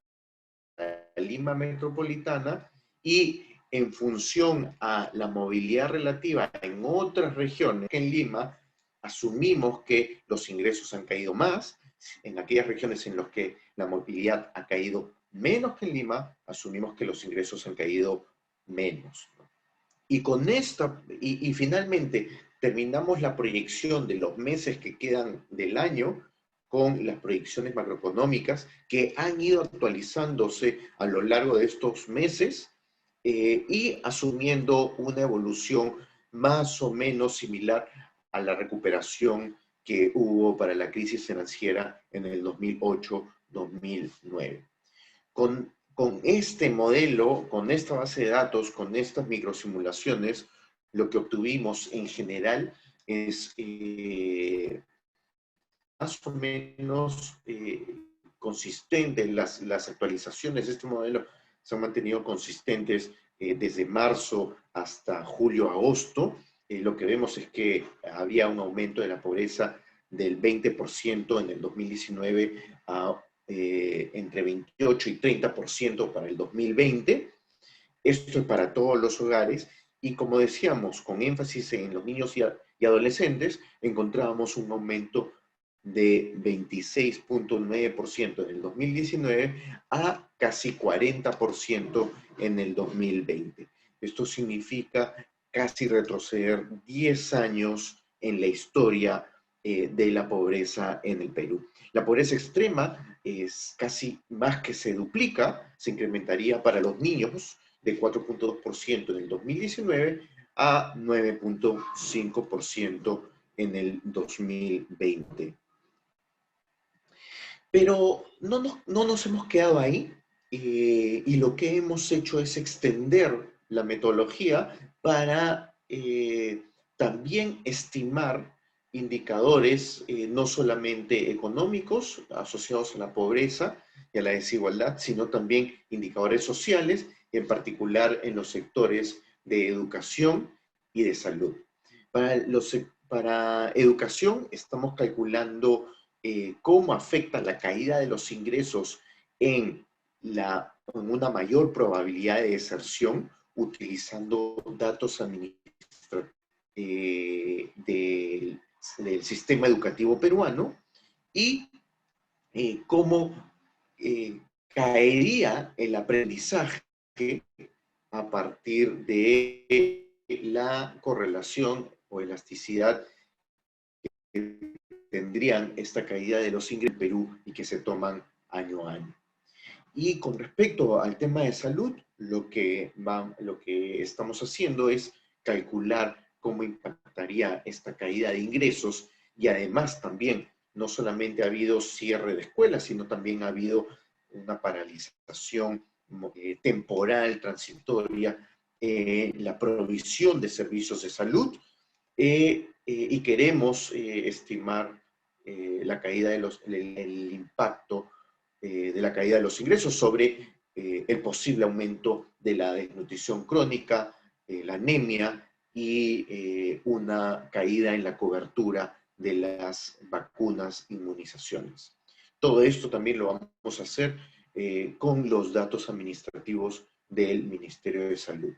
Lima Metropolitana y en función a la movilidad relativa en otras regiones que en Lima, asumimos que los ingresos han caído más. En aquellas regiones en las que la movilidad ha caído menos que en Lima, asumimos que los ingresos han caído menos. Y con esta, y finalmente terminamos la proyección de los meses que quedan del año con las proyecciones macroeconómicas que han ido actualizándose a lo largo de estos meses y asumiendo una evolución más o menos similar a la recuperación que hubo para la crisis financiera en el 2008-2009. Con este modelo, con esta base de datos, con estas microsimulaciones, lo que obtuvimos en general es más o menos consistente. Las actualizaciones de este modelo se han mantenido consistentes desde marzo hasta julio-agosto. Lo que vemos es que había un aumento de la pobreza del 20% en el 2019 a entre 28 y 30% para el 2020. Esto es para todos los hogares y como decíamos, con énfasis en los niños y adolescentes, encontrábamos un aumento de 26.9% en el 2019 a casi 40% en el 2020. Esto significa casi retroceder 10 años en la historia de la pobreza en el Perú. La pobreza extrema es casi más que se duplica, se incrementaría para los niños de 4.2% en el 2019 a 9.5% en el 2020. Pero no nos hemos quedado ahí y lo que hemos hecho es extender la metodología para también estimar indicadores no solamente económicos asociados a la pobreza y a la desigualdad, sino también indicadores sociales, en particular en los sectores de educación y de salud. Para educación estamos calculando cómo afecta la caída de los ingresos en una mayor probabilidad de deserción utilizando datos administrativos del sistema educativo peruano y cómo caería el aprendizaje a partir de la correlación o elasticidad que tendrían esta caída de los ingresos en Perú y que se toman año a año. Y con respecto al tema de salud, lo que estamos haciendo es calcular cómo impactaría esta caída de ingresos y además también no solamente ha habido cierre de escuelas, sino también ha habido una paralización temporal, transitoria, la provisión de servicios de salud y queremos estimar la caída el impacto de la caída de los ingresos sobre el posible aumento de la desnutrición crónica, la anemia y una caída en la cobertura de las vacunas, inmunizaciones. Todo esto también lo vamos a hacer con los datos administrativos del Ministerio de Salud.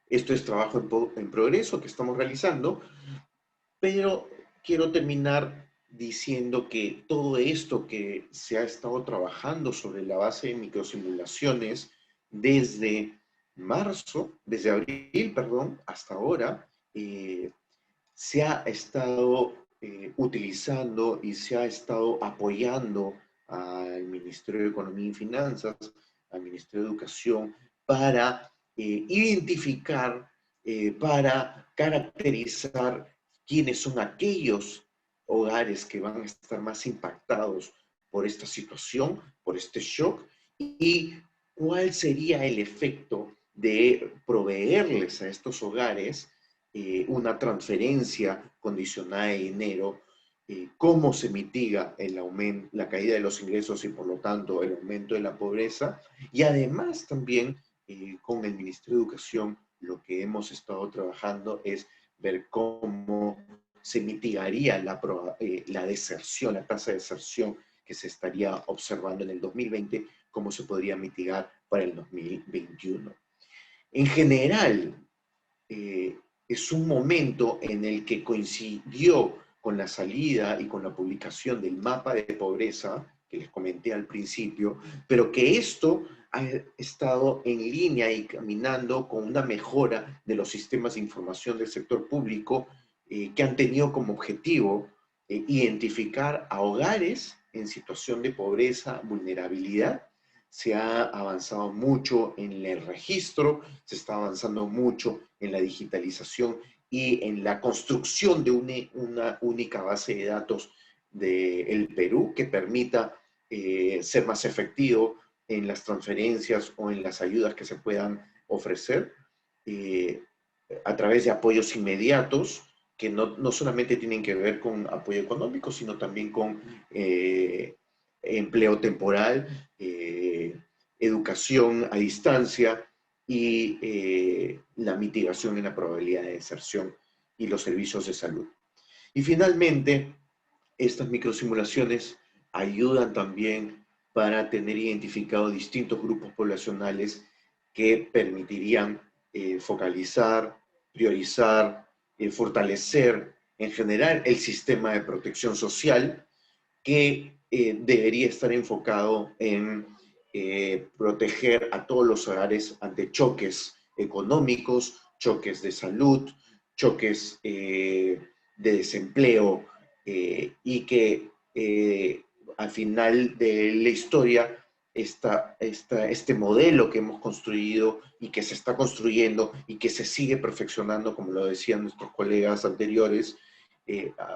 Esto es trabajo en progreso que estamos realizando, pero quiero terminar diciendo que todo esto que se ha estado trabajando sobre la base de microsimulaciones desde abril, hasta ahora, se ha estado utilizando y se ha estado apoyando al Ministerio de Economía y Finanzas, al Ministerio de Educación, para identificar, para caracterizar quiénes son aquellos hogares que van a estar más impactados por esta situación, por este shock, y cuál sería el efecto de proveerles a estos hogares una transferencia condicionada de dinero, cómo se mitiga la caída de los ingresos y por lo tanto el aumento de la pobreza, y además también con el Ministerio de Educación lo que hemos estado trabajando es ver cómo se mitigaría la deserción, la tasa de deserción que se estaría observando en el 2020, cómo se podría mitigar para el 2021. En general, es un momento en el que coincidió con la salida y con la publicación del mapa de pobreza, que les comenté al principio, pero que esto ha estado en línea y caminando con una mejora de los sistemas de información del sector público que han tenido como objetivo identificar a hogares en situación de pobreza, vulnerabilidad. Se ha avanzado mucho en el registro, se está avanzando mucho en la digitalización y en la construcción de una única base de datos del Perú que permita ser más efectivo en las transferencias o en las ayudas que se puedan ofrecer a través de apoyos inmediatos que no solamente tienen que ver con apoyo económico, sino también con empleo temporal, educación a distancia y la mitigación en la probabilidad de deserción y los servicios de salud. Y finalmente, estas microsimulaciones ayudan también para tener identificados distintos grupos poblacionales que permitirían focalizar, priorizar, fortalecer en general el sistema de protección social que debería estar enfocado en proteger a todos los hogares ante choques económicos, choques de salud, choques de desempleo y que al final de la historia este modelo que hemos construido y que se está construyendo y que se sigue perfeccionando, como lo decían nuestros colegas anteriores,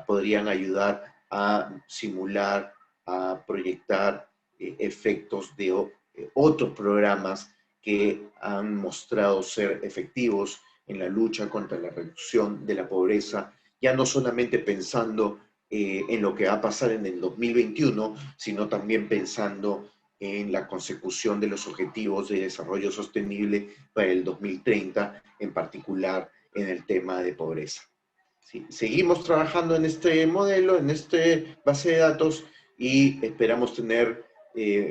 podrían ayudar a simular, a proyectar efectos de otros programas que han mostrado ser efectivos en la lucha contra la reducción de la pobreza ya no solamente pensando en lo que va a pasar en el 2021, sino también pensando en la consecución de los objetivos de desarrollo sostenible para el 2030, en particular en el tema de pobreza. Sí, seguimos trabajando en este modelo, en este base de datos y esperamos tener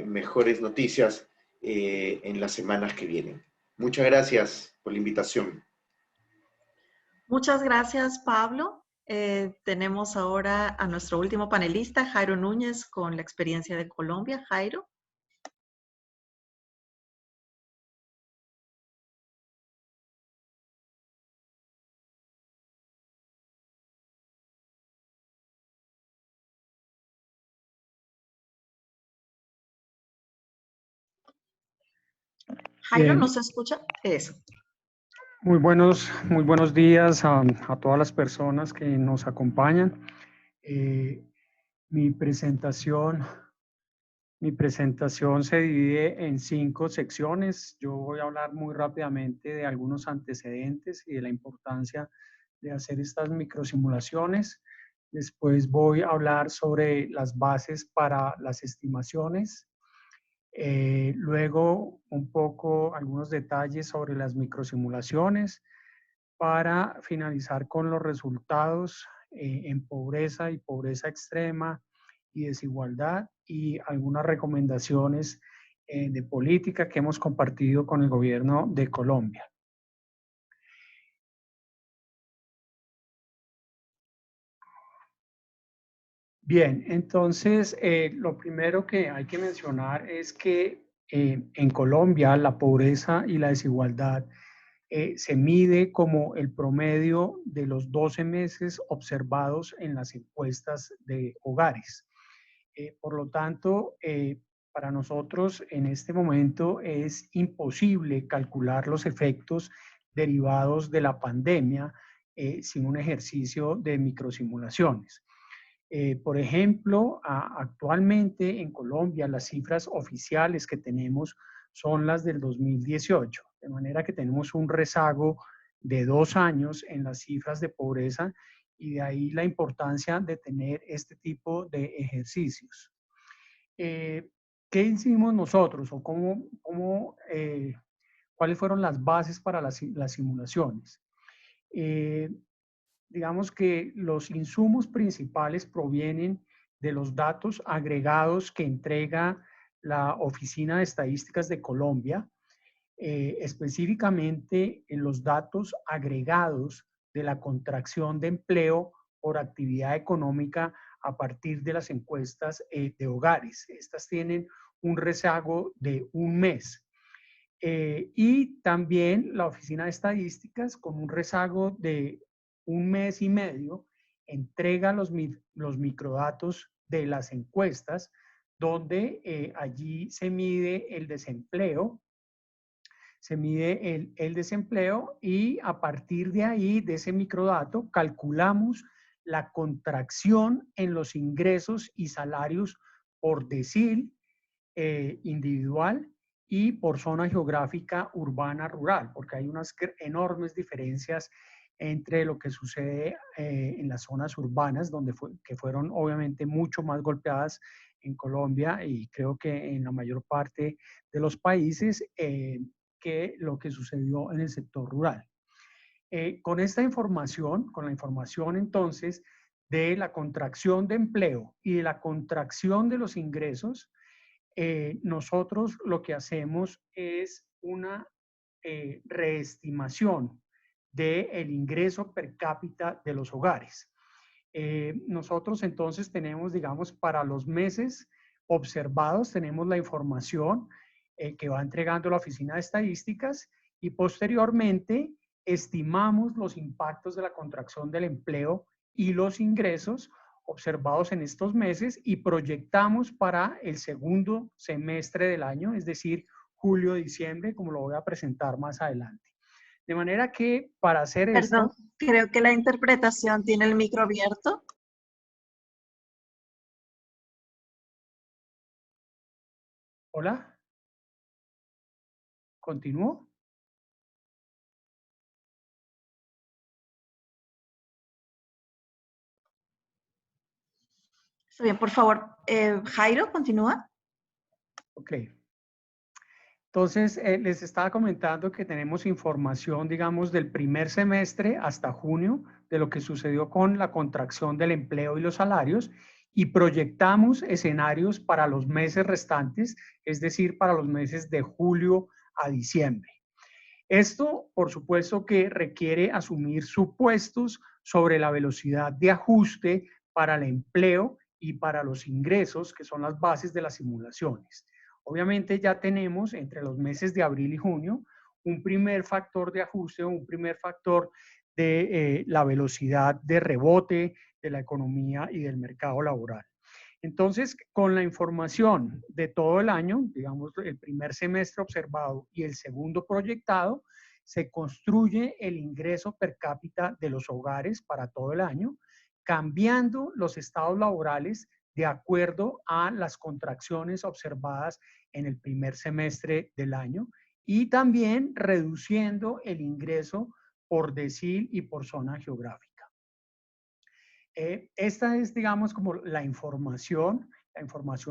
mejores noticias en las semanas que vienen. Muchas gracias por la invitación. Muchas gracias, Pablo. Tenemos ahora a nuestro último panelista, Jairo Núñez, con la experiencia de Colombia. Jairo. Jairo, Bien, ¿nos escucha? Eso. muy buenos días a todas las personas que nos acompañan. Eh, mi presentación, mi presentación se divide en 5 secciones. Yo voy a hablar muy rápidamente de algunos antecedentes y de la importancia de hacer estas microsimulaciones. Después voy a hablar sobre las bases para las estimaciones. Luego, un poco algunos detalles sobre las microsimulaciones para finalizar con los resultados en pobreza y pobreza extrema y desigualdad y algunas recomendaciones de política que hemos compartido con el gobierno de Colombia. Bien, entonces lo primero que hay que mencionar es que en Colombia la pobreza y la desigualdad se mide como el promedio de los 12 meses observados en las encuestas de hogares. Por lo tanto, para nosotros en este momento es imposible calcular los efectos derivados de la pandemia sin un ejercicio de microsimulaciones. Por ejemplo, actualmente en Colombia las cifras oficiales que tenemos son las del 2018, de manera que tenemos un rezago de 2 años en las cifras de pobreza y de ahí la importancia de tener este tipo de ejercicios. ¿Qué hicimos nosotros o cuáles fueron las bases para las simulaciones? Digamos que los insumos principales provienen de los datos agregados que entrega la Oficina de Estadísticas de Colombia, específicamente en los datos agregados de la contracción de empleo por actividad económica a partir de las encuestas de hogares. Estas tienen un rezago de 1 mes. Y también la Oficina de Estadísticas, con un rezago de 1 mes y medio, entrega los microdatos de las encuestas, donde allí se mide el desempleo, y a partir de ahí, de ese microdato, calculamos la contracción en los ingresos y salarios por decil individual y por zona geográfica urbana rural, porque hay unas enormes diferencias entre lo que sucede en las zonas urbanas, que fueron obviamente mucho más golpeadas en Colombia y creo que en la mayor parte de los países, que lo que sucedió en el sector rural. Con esta información, con la información entonces de la contracción de empleo y de la contracción de los ingresos, nosotros lo que hacemos es una reestimación del ingreso per cápita de los hogares. Nosotros entonces tenemos, digamos, para los meses observados, tenemos la información que va entregando la Oficina de Estadísticas y posteriormente estimamos los impactos de la contracción del empleo y los ingresos observados en estos meses y proyectamos para el segundo semestre del año, es decir, julio-diciembre, como lo voy a presentar más adelante. De manera que para hacer Perdón, esto... creo que la interpretación tiene el micro abierto. Hola. ¿Continúo? Está bien, por favor, Jairo, continúa. Ok. Entonces, les estaba comentando que tenemos información, digamos, del primer semestre hasta junio de lo que sucedió con la contracción del empleo y los salarios y proyectamos escenarios para los meses restantes, es decir, para los meses de julio a diciembre. Esto, por supuesto, que requiere asumir supuestos sobre la velocidad de ajuste para el empleo y para los ingresos, que son las bases de las simulaciones. Obviamente ya tenemos entre los meses de abril y junio un primer factor de ajuste o un primer factor de la velocidad de rebote de la economía y del mercado laboral. Entonces, con la información de todo el año, digamos el primer semestre observado y el segundo proyectado, se construye el ingreso per cápita de los hogares para todo el año, cambiando los estados laborales de acuerdo a las contracciones observadas en el primer semestre del año y también reduciendo el ingreso por decil y por zona geográfica. Esta es, digamos, como la información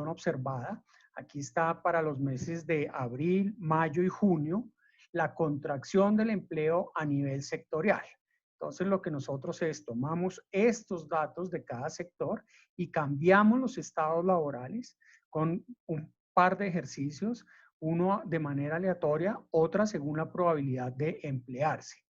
observada. Aquí está para los meses de abril, mayo y junio, la contracción del empleo a nivel sectorial. Entonces, lo que nosotros es, tomamos estos datos de cada sector y cambiamos los estados laborales con un par de ejercicios, uno de manera aleatoria, otra según la probabilidad de emplearse.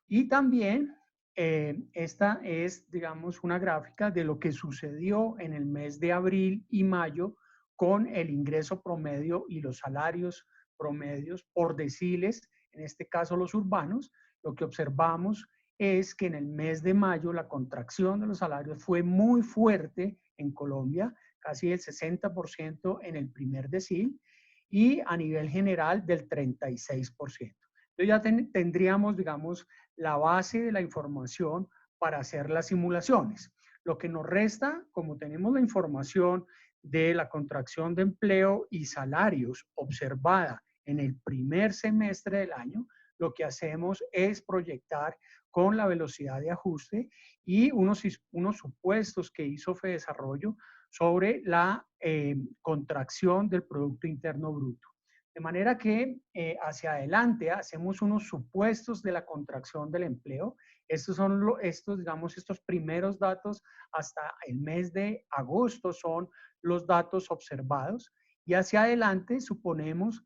Y también esta es, digamos, una gráfica de lo que sucedió en el mes de abril y mayo con el ingreso promedio y los salarios promedios por deciles, en este caso los urbanos. Lo que observamos es que en el mes de mayo la contracción de los salarios fue muy fuerte en Colombia, casi el 60% en el primer decil y a nivel general del 36%. Entonces ya tendríamos, digamos, la base de la información para hacer las simulaciones. Lo que nos resta, como tenemos la información de la contracción de empleo y salarios observada en el primer semestre del año, lo que hacemos es proyectar con la velocidad de ajuste y unos supuestos que hizo FEDesarrollo sobre la contracción del Producto Interno Bruto. De manera que hacia adelante hacemos unos supuestos de la contracción del empleo. Estos son digamos, estos primeros datos hasta el mes de agosto son los datos observados y hacia adelante suponemos,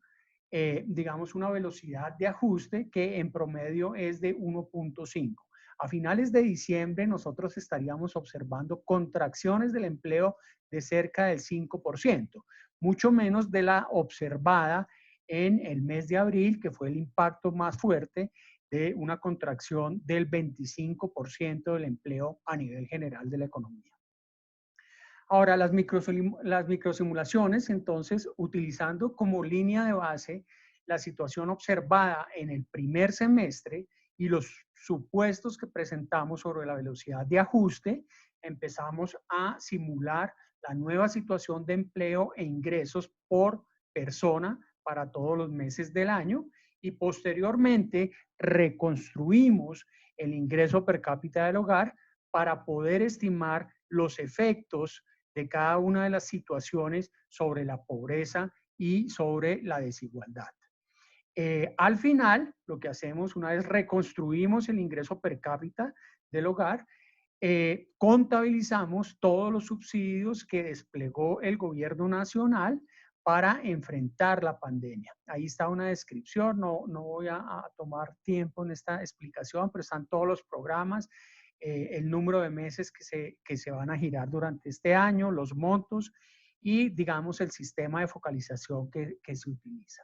digamos, una velocidad de ajuste que en promedio es de 1.5. A finales de diciembre nosotros estaríamos observando contracciones del empleo de cerca del 5%, mucho menos de la observada en el mes de abril, que fue el impacto más fuerte de una contracción del 25% del empleo a nivel general de la economía. Ahora, las microsimulaciones, entonces, utilizando como línea de base la situación observada en el primer semestre y los supuestos que presentamos sobre la velocidad de ajuste, empezamos a simular la nueva situación de empleo e ingresos por persona para todos los meses del año y posteriormente reconstruimos el ingreso per cápita del hogar para poder estimar los efectos de cada una de las situaciones sobre la pobreza y sobre la desigualdad. Al final, lo que hacemos una vez reconstruimos el ingreso per cápita del hogar, contabilizamos todos los subsidios que desplegó el gobierno nacional para enfrentar la pandemia. Ahí está una descripción, no voy a tomar tiempo en esta explicación, pero están todos los programas, el número de meses que se van a girar durante este año, los montos y, digamos, el sistema de focalización que se utiliza.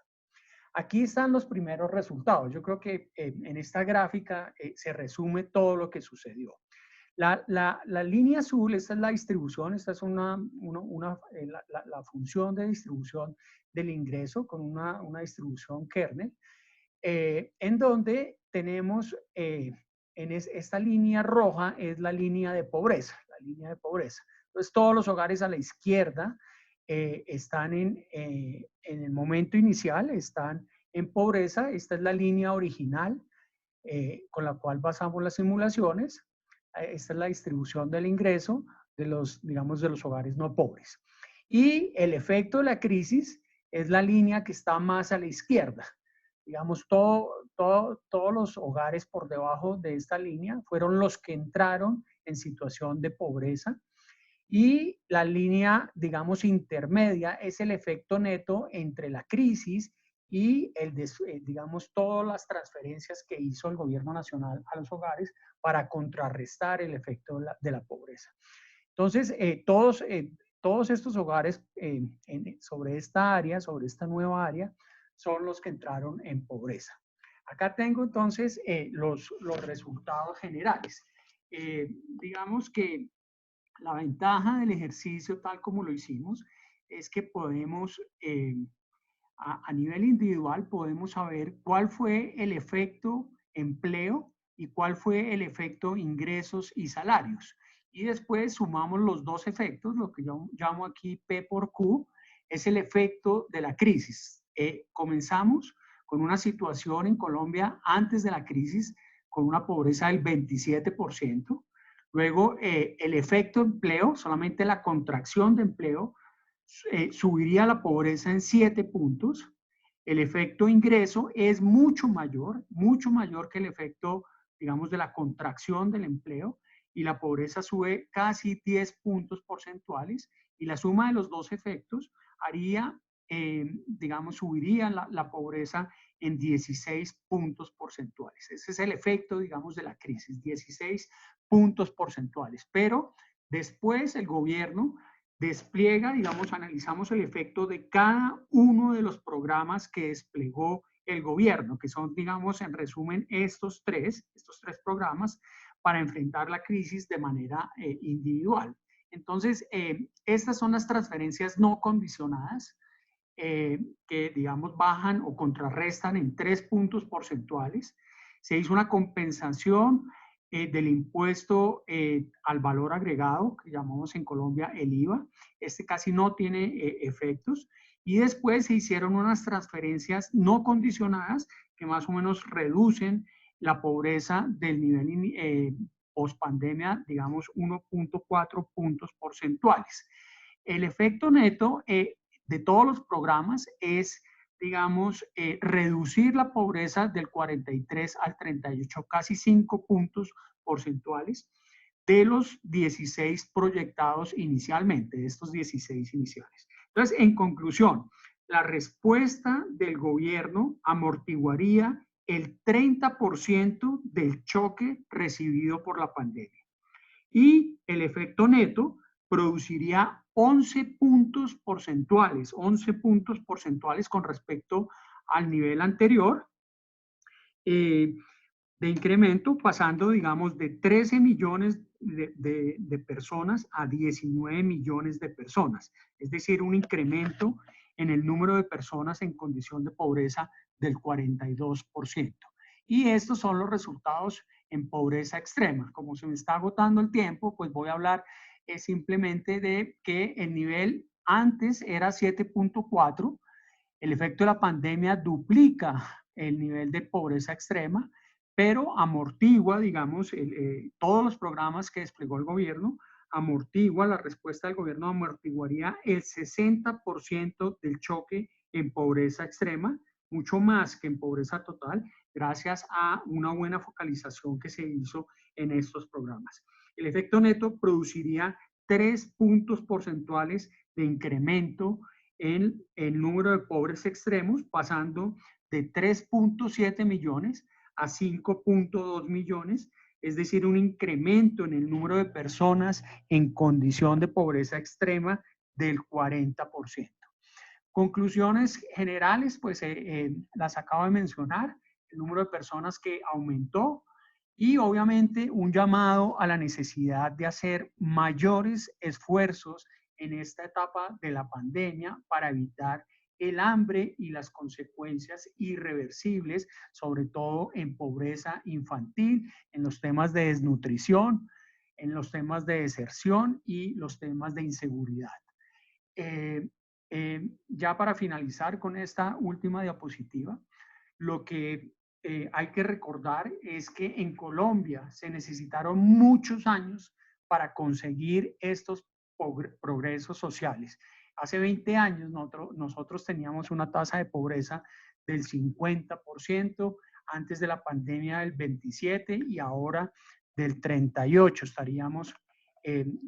Aquí están los primeros resultados. Yo creo que en esta gráfica se resume todo lo que sucedió. La línea azul, esta es la distribución, esta es la función de distribución del ingreso con una distribución kernel, en donde tenemos, esta línea roja es la línea de pobreza, Entonces, todos los hogares a la izquierda están en el momento inicial, están en pobreza. Esta es la línea original con la cual basamos las simulaciones. Esta es la distribución del ingreso digamos, de los hogares no pobres. Y el efecto de la crisis es la línea que está más a la izquierda. Digamos, todos los hogares por debajo de esta línea fueron los que entraron en situación de pobreza. Y la línea, digamos, intermedia es el efecto neto entre la crisis y, digamos, todas las transferencias que hizo el gobierno nacional a los hogares para contrarrestar el efecto de la pobreza. Entonces, todos estos hogares sobre esta área, sobre esta nueva área, son los que entraron en pobreza. Acá tengo entonces los resultados generales. Digamos que la ventaja del ejercicio tal como lo hicimos es que podemos, a nivel individual, podemos saber cuál fue el efecto empleo y cuál fue el efecto ingresos y salarios. Y después sumamos los dos efectos, lo que yo llamo aquí P por Q, es el efecto de la crisis. Comenzamos con una situación en Colombia antes de la crisis con una pobreza del 27%. Luego, el efecto empleo, solamente la contracción de empleo, subiría la pobreza en 7 puntos. El efecto ingreso es mucho mayor que el efecto, digamos, de la contracción del empleo, y la pobreza sube casi 10 puntos porcentuales, y la suma de los dos efectos haría, digamos, subiría la pobreza en 16 puntos porcentuales. Ese es el efecto, digamos, de la crisis, 16 puntos porcentuales. Pero después el gobierno despliega, digamos, analizamos el efecto de cada uno de los programas que desplegó el gobierno, que son, digamos, en resumen, estos tres programas para enfrentar la crisis de manera individual. Entonces, estas son las transferencias no condicionadas, que, digamos, bajan o contrarrestan en 3 puntos porcentuales. Se hizo una compensación del impuesto al valor agregado, que llamamos en Colombia el IVA. Este casi no tiene efectos. Y después se hicieron unas transferencias no condicionadas que más o menos reducen la pobreza del nivel post-pandemia, digamos, 1.4 puntos porcentuales. El efecto neto de todos los programas es, digamos, reducir la pobreza del 43 al 38, casi 5 puntos porcentuales de los 16 proyectados inicialmente, de estos 16 iniciales. Entonces, en conclusión, la respuesta del gobierno amortiguaría el 30% del choque recibido por la pandemia. Y el efecto neto produciría 11 puntos porcentuales con respecto al nivel anterior de incremento, pasando, digamos, de 13 millones de personas a 19 millones de personas. Es decir, un incremento en el número de personas en condición de pobreza del 42%. Y estos son los resultados en pobreza extrema. Como se me está agotando el tiempo, pues voy a hablar simplemente de que el nivel antes era 7.4, el efecto de la pandemia duplica el nivel de pobreza extrema, pero amortigua, digamos, todos los programas que desplegó el gobierno, amortigua, la respuesta del gobierno amortiguaría el 60% del choque en pobreza extrema, mucho más que en pobreza total, gracias a una buena focalización que se hizo en estos programas. El efecto neto produciría 3 puntos porcentuales de incremento en el número de pobres extremos, pasando de 3.7 millones a 5.2 millones, es decir, un incremento en el número de personas en condición de pobreza extrema del 40%. Conclusiones generales, pues las acabo de mencionar, el número de personas que aumentó y obviamente un llamado a la necesidad de hacer mayores esfuerzos en esta etapa de la pandemia para evitar el hambre y las consecuencias irreversibles, sobre todo en pobreza infantil, en los temas de desnutrición, en los temas de deserción y los temas de inseguridad. Ya para finalizar con esta última diapositiva, lo que hay que recordar es que en Colombia se necesitaron muchos años para conseguir estos progresos sociales. Hace 20 años nosotros teníamos una tasa de pobreza del 50%, antes de la pandemia del 27% y ahora del 38%. Estaríamos,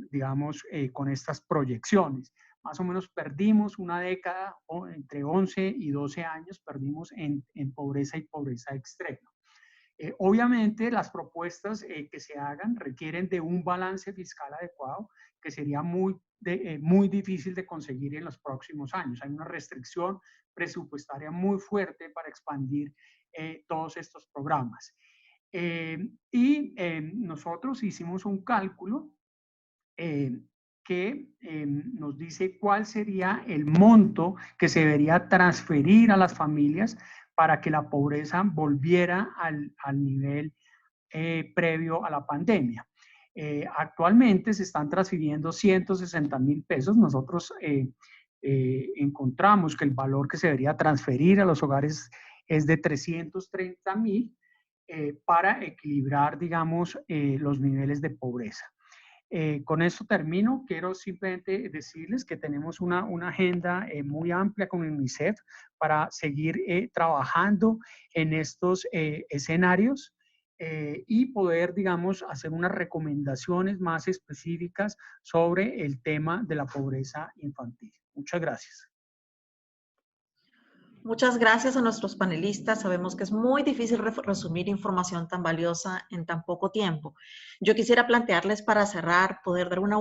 digamos, con estas proyecciones. Más o menos perdimos una década, o entre 11 y 12 años, perdimos en pobreza y pobreza extrema. Obviamente las propuestas que se hagan requieren de un balance fiscal adecuado que sería muy difícil de conseguir en los próximos años. Hay una restricción presupuestaria muy fuerte para expandir todos estos programas. Nosotros hicimos un cálculo que nos dice cuál sería el monto que se debería transferir a las familias para que la pobreza volviera al nivel previo a la pandemia. Actualmente se están transfiriendo 160.000 pesos. Nosotros encontramos que el valor que se debería transferir a los hogares es de 330.000 para equilibrar, digamos, los niveles de pobreza. Con esto termino. Quiero simplemente decirles que tenemos una agenda muy amplia con UNICEF para seguir trabajando en estos escenarios y poder, digamos, hacer unas recomendaciones más específicas sobre el tema de la pobreza infantil. Muchas gracias. Muchas gracias a nuestros panelistas. Sabemos que es muy difícil resumir información tan valiosa en tan poco tiempo. Yo quisiera plantearles para cerrar, poder dar una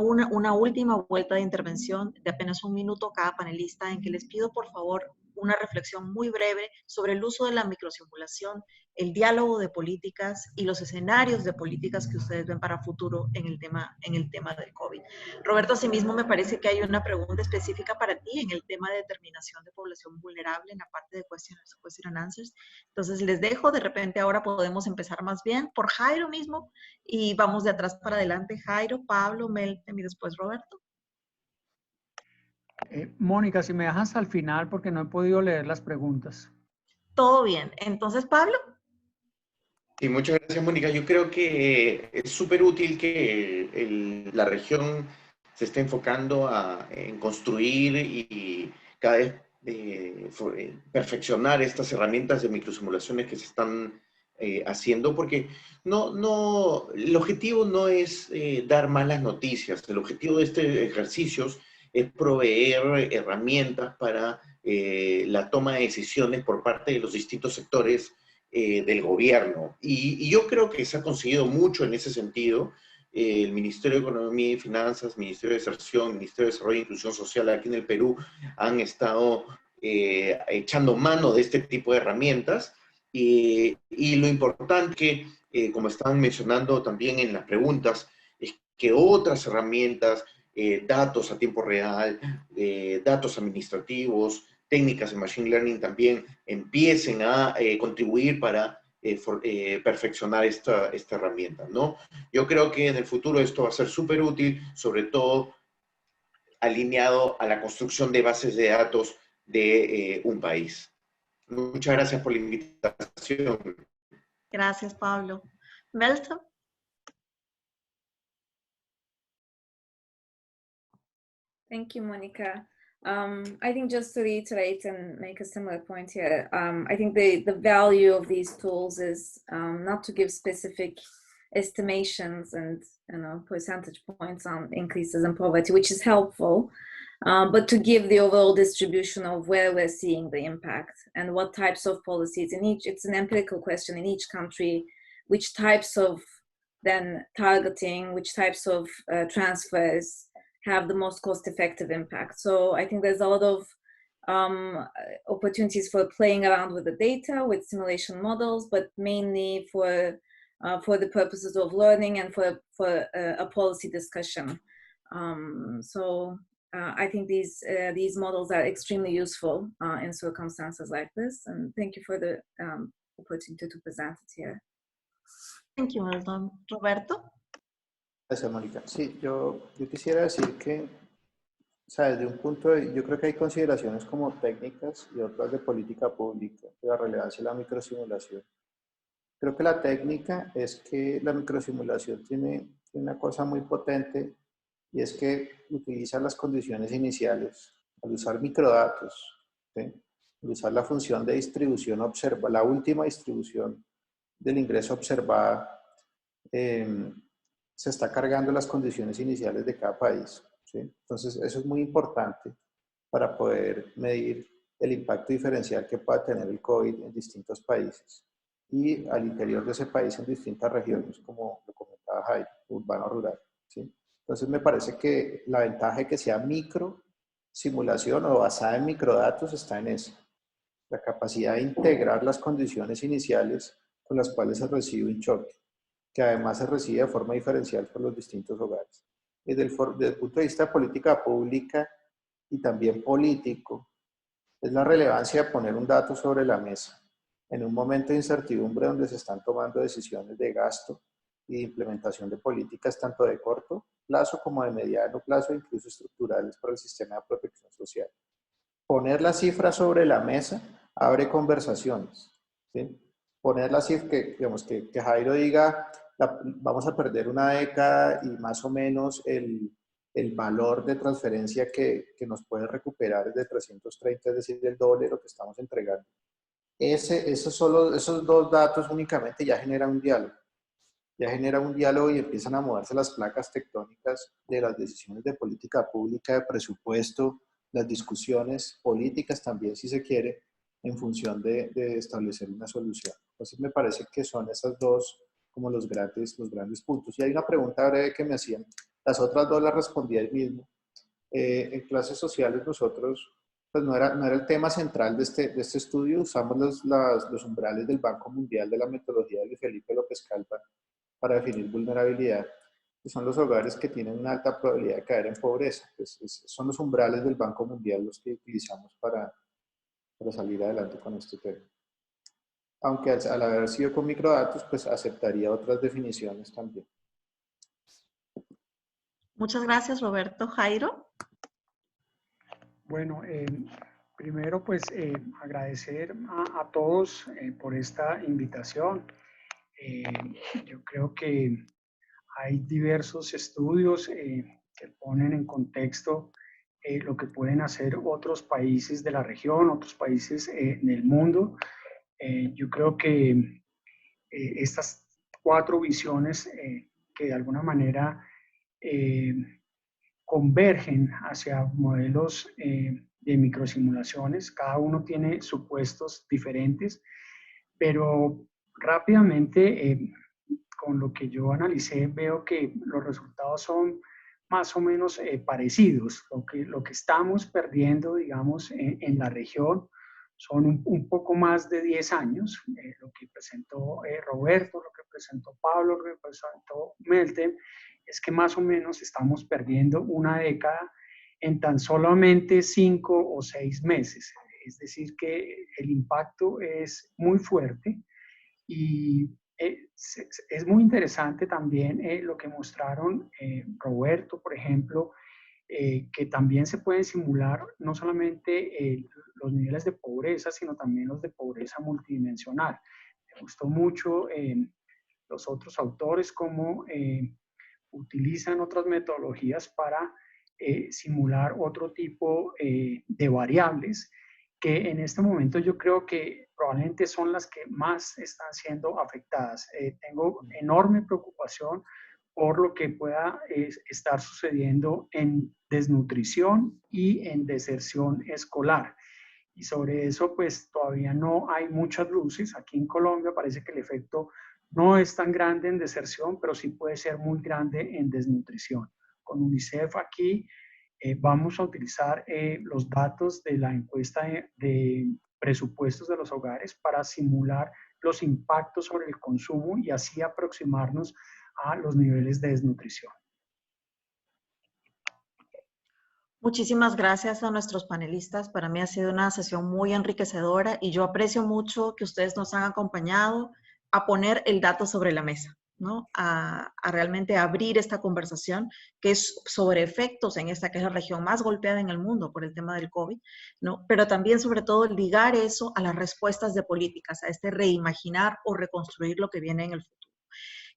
última vuelta de intervención de apenas 1 minuto cada panelista, en que les pido por favor una reflexión muy breve sobre el uso de la microsimulación, el diálogo de políticas y los escenarios de políticas que ustedes ven para futuro en el tema del COVID. Roberto, asimismo, me parece que hay una pregunta específica para ti en el tema de determinación de población vulnerable en la parte de question and answers. Entonces, les dejo, de repente ahora podemos empezar más bien por Jairo mismo y vamos de atrás para adelante. Jairo, Pablo, Meltem y después Roberto. Mónica, si me dejas al final porque no he podido leer las preguntas. Todo bien. Entonces, Pablo. Sí, muchas gracias, Mónica. Yo creo que es súper útil que la región se esté enfocando en construir y cada vez perfeccionar estas herramientas de microsimulaciones que se están haciendo, porque el objetivo no es dar malas noticias. El objetivo de estos ejercicios es proveer herramientas para la toma de decisiones por parte de los distintos sectores del gobierno. Y yo creo que se ha conseguido mucho en ese sentido. El Ministerio de Economía y Finanzas, Ministerio de Deserción, Ministerio de Desarrollo e Inclusión Social aquí en el Perú han estado echando mano de este tipo de herramientas. Y lo importante que, como estaban mencionando también en las preguntas, es que otras herramientas, datos a tiempo real, datos administrativos, técnicas de Machine Learning también empiecen a contribuir para perfeccionar esta herramienta, ¿no? Yo creo que en el futuro esto va a ser súper útil, sobre todo alineado a la construcción de bases de datos de un país. Muchas gracias por la invitación. Gracias, Pablo. Meltem. Thank you, Monica. I think just to reiterate and make a similar point here, I think the value of these tools is not to give specific estimations and percentage points on increases in poverty, which is helpful, but to give the overall distribution of where we're seeing the impact and what types of policies in each. It's an empirical question in each country, which types of then targeting, which types of transfers have the most cost-effective impact. So I think there's a lot of opportunities for playing around with the data, with simulation models, but mainly for the purposes of learning and for a policy discussion. I think these models are extremely useful in circumstances like this. And thank you for the opportunity to present it here. Thank you, Meltem. Roberto. Gracias, Mónica. Sí, yo quisiera decir que, o sea, desde un punto de, yo creo que hay consideraciones como técnicas y otras de política pública, de la relevancia de la microsimulación. Creo que la técnica es que la microsimulación tiene tiene una cosa muy potente, y es que utiliza las condiciones iniciales al usar microdatos, ¿sí? Al usar la función de distribución observa, la última distribución del ingreso observada, se está cargando las condiciones iniciales de cada país, ¿sí? Entonces, eso es muy importante para poder medir el impacto diferencial que pueda tener el COVID en distintos países y al interior de ese país en distintas regiones, como lo comentaba Jairo, urbano-rural, ¿sí? Entonces, me parece que la ventaja de que sea micro simulación o basada en microdatos está en eso, la capacidad de integrar las condiciones iniciales con las cuales se recibe un choque, que además se recibe de forma diferencial por los distintos hogares. Desde el punto de vista de política pública y también político, es la relevancia de poner un dato sobre la mesa en un momento de incertidumbre donde se están tomando decisiones de gasto y de implementación de políticas tanto de corto plazo como de mediano plazo, incluso estructurales para el sistema de protección social. Poner la cifra sobre la mesa abre conversaciones, ¿sí? Poner la cifra, digamos, que Jairo diga, vamos a perder una década y más o menos el valor de transferencia que nos puede recuperar es de 330, es decir, el doble de lo que estamos entregando. Esos dos datos únicamente ya generan un diálogo. Ya genera un diálogo y empiezan a moverse las placas tectónicas de las decisiones de política pública, de presupuesto, las discusiones políticas también, si se quiere, en función de establecer una solución. Entonces me parece que son esas dos como los grandes puntos. Y hay una pregunta breve que me hacían, las otras dos las respondí ahí mismo. En clases sociales nosotros, pues no era el tema central de este estudio, usamos los umbrales del Banco Mundial de la metodología de Luis Felipe López Calva para definir vulnerabilidad, que son los hogares que tienen una alta probabilidad de caer en pobreza. Pues son los umbrales del Banco Mundial los que utilizamos para salir adelante con este tema. Aunque al haber sido con microdatos, pues aceptaría otras definiciones también. Muchas gracias, Roberto. Jairo. Bueno, primero pues agradecer a todos por esta invitación. Yo creo que hay diversos estudios que ponen en contexto lo que pueden hacer otros países de la región, otros países del mundo. Yo creo que estas cuatro visiones que de alguna manera convergen hacia modelos de microsimulaciones, cada uno tiene supuestos diferentes, pero rápidamente con lo que yo analicé, veo que los resultados son más o menos parecidos. Lo que estamos perdiendo, digamos, en la región son un poco más de 10 años. Lo que presentó Roberto, lo que presentó Pablo, lo que presentó Meltem, es que más o menos estamos perdiendo una década en tan solamente 5 o 6 meses. Es decir, que el impacto es muy fuerte y es muy interesante también lo que mostraron Roberto, por ejemplo, que también se pueden simular no solamente los niveles de pobreza, sino también los de pobreza multidimensional. Me gustó mucho los otros autores cómo utilizan otras metodologías para simular otro tipo de variables que en este momento yo creo que probablemente son las que más están siendo afectadas. Tengo enorme preocupación por lo que pueda estar sucediendo en desnutrición y en deserción escolar. Y sobre eso, pues todavía no hay muchas luces. Aquí en Colombia parece que el efecto no es tan grande en deserción, pero sí puede ser muy grande en desnutrición. Con UNICEF aquí vamos a utilizar los datos de la encuesta de presupuestos de los hogares para simular los impactos sobre el consumo y así aproximarnos a los niveles de desnutrición. Muchísimas gracias a nuestros panelistas. Para mí ha sido una sesión muy enriquecedora y yo aprecio mucho que ustedes nos han acompañado a poner el dato sobre la mesa, ¿no? A realmente abrir esta conversación que es sobre efectos en esta que es la región más golpeada en el mundo por el tema del COVID, ¿no? Pero también sobre todo ligar eso a las respuestas de políticas, a este reimaginar o reconstruir lo que viene en el futuro.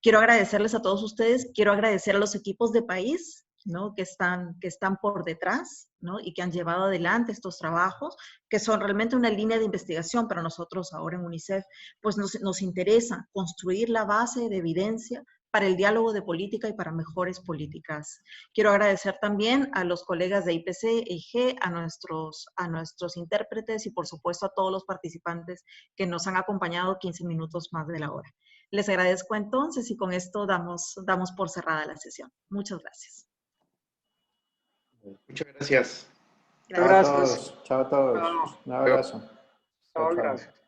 Quiero agradecerles a todos ustedes, quiero agradecer a los equipos de país, ¿no? que están por detrás, ¿no? y que han llevado adelante estos trabajos, que son realmente una línea de investigación para nosotros ahora en UNICEF, pues nos interesa construir la base de evidencia para el diálogo de política y para mejores políticas. Quiero agradecer también a los colegas de IPC e IG, a nuestros intérpretes y por supuesto a todos los participantes que nos han acompañado 15 minutos más de la hora. Les agradezco entonces y con esto damos por cerrada la sesión. Muchas gracias. Muchas gracias. Chao a todos. Chao a todos. Chao. Un abrazo. Chao, gracias.